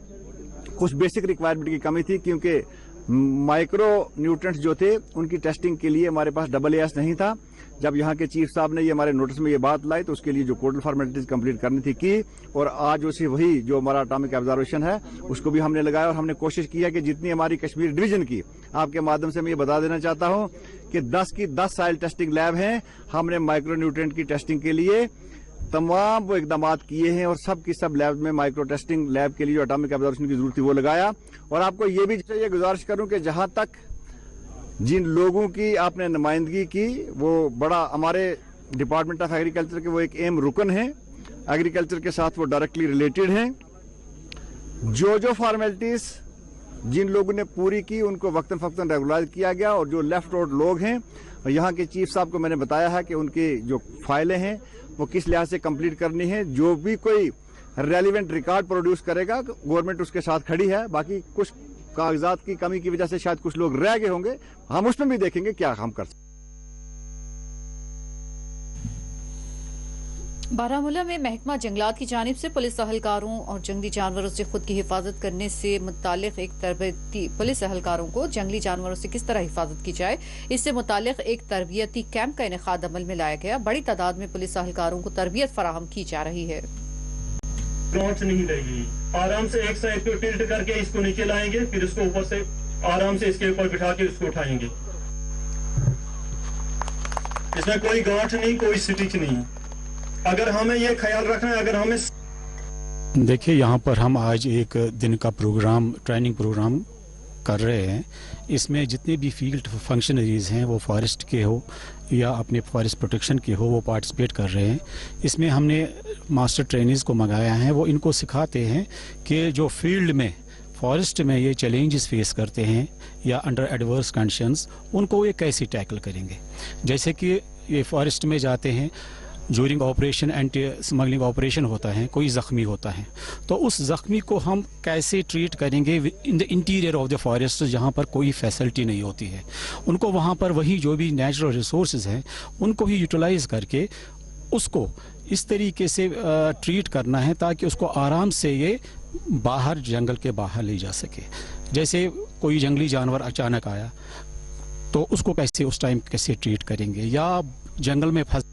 कुछ बेसिक रिक्वायरमेंट की कमी थी क्योंकि माइक्रो न्यूट्रिएंट्स जो थे उनकी टेस्टिंग के लिए हमारे पास AAS नहीं था। जब यहाँ के चीफ साहब ने ये हमारे नोटिस में ये बात लाई तो उसके लिए जो कोडल फॉर्मेलिटीज कंप्लीट करनी थी की, और आज उसी वही जो हमारा एटॉमिक ऑब्जर्वेशन है उसको भी हमने लगाया और हमने कोशिश की है कि जितनी हमारी कश्मीर डिवीजन की, आपके माध्यम से मैं ये बता देना चाहता हूँ कि 10 की 10 सॉइल टेस्टिंग लैब हैं। हमने माइक्रो न्यूट्रिएंट की टेस्टिंग के लिए तमाम वो इकदाम किए हैं और सब की सब लैब में माइक्रो टेस्टिंग लैब के लिए जो एटॉमिक ऑब्जर्वेशन की जरूरत थी वो लगाया। और आपको ये भी चाहिए गुजारिश करूं कि जहां तक जिन लोगों की आपने नुमाइंदगी की वो बड़ा हमारे डिपार्टमेंट ऑफ एग्रीकल्चर के वो एक अहम रुकन है, एग्रीकल्चर के साथ वो डायरेक्टली रिलेटेड हैं। जो फॉर्मेलिटीज जिन लोगों ने पूरी की उनको वक्तन फक्तन रेगुलराइज किया गया और जो लेफ्ट आउट लोग हैं यहाँ के चीफ साहब को मैंने बताया है कि उनकी जो फाइलें हैं वो किस लिहाज से कंप्लीट करनी है। जो भी कोई रेलिवेंट रिकॉर्ड प्रोड्यूस करेगा गवर्नमेंट उसके साथ खड़ी है। बाकी कुछ कागजात की कमी की वजह से शायद कुछ लोग रह गए होंगे, हम उसमें भी देखेंगे क्या हम कर सकते। बारामूला में महकमा जंगलात की जानिब से पुलिस अहलकारों और जंगली जानवरों से खुद की हिफाजत करने से मुतालिक एक तरबियती पुलिस अहलकारों को जंगली जानवरों से किस तरह हिफाजत की जाए इससे मुतालिक एक तरबियती कैंप का इनेकाद अमल में लाया गया। बड़ी तादाद में पुलिस अहलकारों को तरबियत फराहम की जा रही है। नहीं रहेगी, आराम से एक साइड पे टिल्ट करके इसको नीचे लाएंगे, फिर इसको ऊपर से आराम से इसके ऊपर बिठा के उसको उठाएंगे। इसमें कोई गांठ नहीं, कोई स्टिच नहीं। अगर हमें ये ख्याल रखना है, अगर हमें देखिए, यहाँ पर हम आज एक दिन का प्रोग्राम, ट्रेनिंग प्रोग्राम कर रहे हैं। इसमें जितने भी फील्ड फंक्शनरीज हैं, वो फॉरेस्ट के हो या अपने फॉरेस्ट प्रोटेक्शन के हो, वो पार्टिसिपेट कर रहे हैं। इसमें हमने मास्टर ट्रेनर्स को मंगाया है। वो इनको सिखाते हैं कि जो फील्ड में, फॉरेस्ट में ये चैलेंजेस फेस करते हैं या अंडर एडवर्स कंडीशंस, उनको ये कैसे टैकल करेंगे। जैसे कि ये फॉरेस्ट में जाते हैं, during operation, anti smuggling operation होता है, कोई ज़ख्मी होता है, तो उस ज़ख्मी को हम कैसे ट्रीट करेंगे in the interior of the forest, जहाँ पर कोई फैसिलिटी नहीं होती है। उनको वहाँ पर वही जो भी नेचुरल रिसोर्सेज हैं, उनको ही यूटिलाइज करके उसको इस तरीके से ट्रीट करना है ताकि उसको आराम से ये बाहर, जंगल के बाहर ले जा सके। जैसे कोई जंगली जानवर अचानक आया तो उसको कैसे, उस टाइम कैसे ट्रीट करेंगे, या जंगल में फंस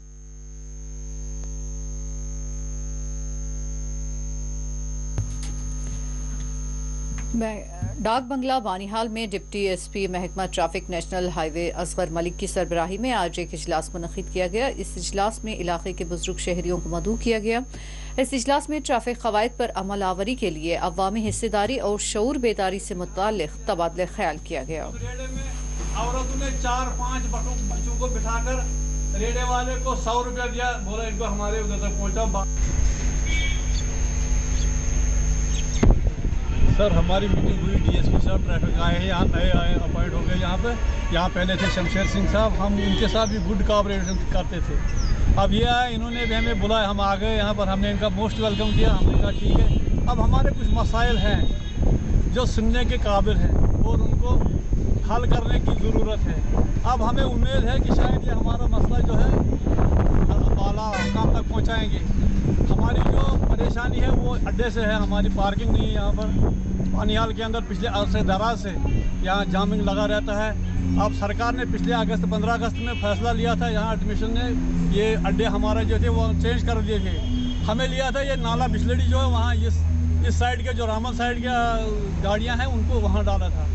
डाक बंगला बानिहाल में डिप्टी एसपी महकमा traffic national highway Asgar Malik की सरबराही में आज एक इजलास मुनक्किद किया गया। इस इजलास में इलाके के बुजुर्ग शहरियों को मदऊ किया गया। इस इजलास में ट्रैफिक कवायद पर अमल आवरी के लिए अवामी हिस्सेदारी और शऊर बेदारी से मुताल्लिक तबादले ख्याल किया गया। औरतों ने 4-5 बच्चों को बिठाकर रेडे वाले को 100 रुपया दिया, बोला इनको हमारे उधर तक पहुँचा। सर, हमारी मीटिंग हुई, डीएसपी साहब ट्रैफिक आए हैं, यहाँ नए आए, अपॉइंट हो गए यहाँ पे। यहाँ पहले थे शमशेर सिंह साहब, हम इनके साथ भी गुड कोऑपरेशन करते थे। अब ये आए, इन्होंने भी हमें बुलाया, हम आ गए यहाँ पर। हमने इनका मोस्ट वेलकम किया। हमने कहा ठीक है, अब हमारे कुछ मसाइल हैं जो सुनने के काबिल हैं और उनको हल करने की ज़रूरत है। अब हमें उम्मीद है कि शायद ये हमारा मसला जो है आला काम तक पहुँचाएँगे। हमारी जो परेशानी है वो अड्डे से है, हमारी पार्किंग नहीं है यहाँ पर। बानिहाल के अंदर पिछले अरसे दराज से यहाँ जामिंग लगा रहता है। अब सरकार ने पिछले 15 अगस्त में फैसला लिया था, यहाँ एडमिशन ने ये अड्डे हमारे जो थे वो चेंज कर दिए थे। हमें लिया था ये नाला बिस्लड़ी जो है वहाँ इस साइड के, जो रामल साइड के गाड़ियाँ हैं, उनको वहाँ डाला था।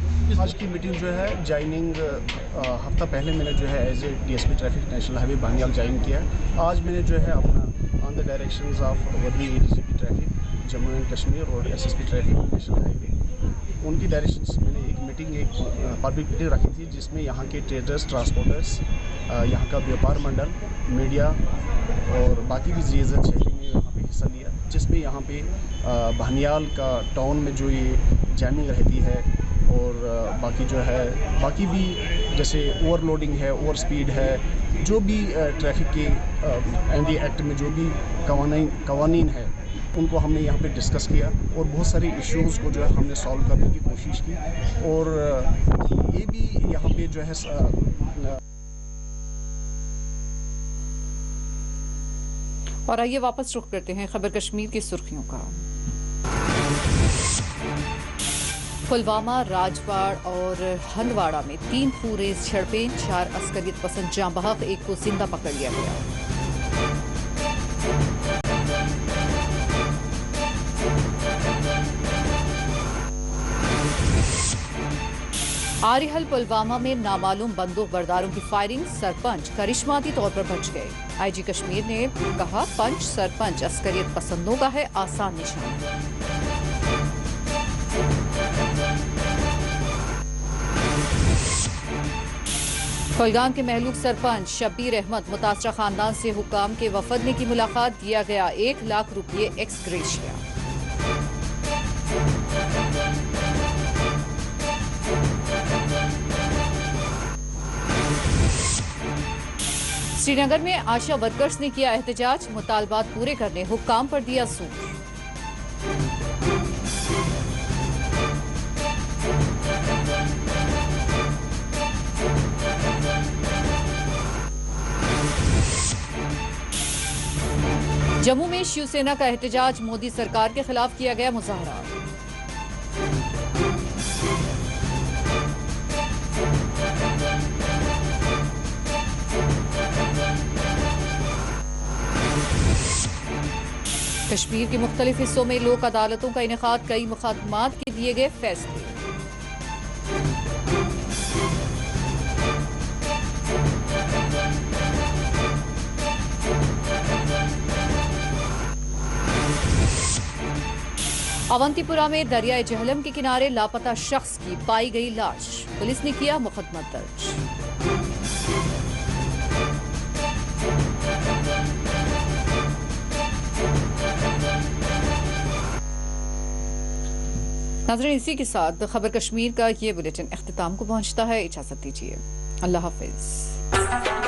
आज की मीटिंग जो है ज्वाइनिंग हफ्ता पहले मैंने जो है as a DSP traffic national highway Banihal join किया। आज मैंने जो है अपना on the directions of worthy ADGP traffic Jammu and Kashmir और एसएसपी ट्रैफिक नेशनल हाईवे, उनकी डायरेक्शंस मैंने एक पब्लिक मीटिंग रखी थी जिसमें यहाँ के ट्रेडर्स, ट्रांसपोर्टर्स, यहाँ का व्यापार मंडल, मीडिया और बाकी भी ज़ियाज़त शहरी ने यहाँ पे हिस्सा लिया, जिसमें यहाँ पे बानिहाल का टाउन में जो ये जैमिंग रहती है और बाकी जो है, बाकी भी जैसे ओवरलोडिंग है, ओवर स्पीड है, जो भी ट्रैफिक के एनडी एक्ट में जो भी कवानीन है, उनको हमने यहाँ पे डिस्कस किया और बहुत सारे इश्यूज़ को जो है हमने सॉल्व करने की कोशिश की। और ये भी यहाँ पे जो है और आइए वापस रुख करते हैं खबर कश्मीर की सुर्खियों का। पुलवामा, राजवाड़ और हंदवाड़ा में 3 खूरेज झड़पें, 4 अस्करियत पसंद जाँ बहक, एक को जिंदा पकड़ लिया गया। आरिहल पुलवामा में नामालूम बंदूक बरदारों की फायरिंग, सरपंच करिश्माती तौर पर बच गए। आईजी कश्मीर ने कहा, पंच सरपंच अस्करियत पसंदों का है आसान निशान। कुलगाम के महलूक सरपंच शब्बीर अहमद मुतासरा खानदान से हुकाम के वफद ने की मुलाकात, दिया गया 1 लाख रुपये एक्स ग्रेशिया। श्रीनगर में आशा वर्कर्स ने किया एहतजाज, मुतालबात पूरे करने हुक्काम पर दिया जोर। जम्मू में शिवसेना का एहतजाज, मोदी सरकार के खिलाफ किया गया मुजाहरा। कश्मीर के मुख्तलिफ हिस्सों में लोक अदालतों का इनेकाद, कई मुकदमात के दिए गए फैसले। अवंतीपुरा में दरियाए जहलम के किनारे लापता शख्स की पाई गई लाश, पुलिस ने किया मुकदमा दर्ज। नाज़रीन, इसी के साथ खबर कश्मीर का ये बुलेटिन इख्तिताम को पहुंचता है। इजाजत दीजिए, अल्लाह हाफिज।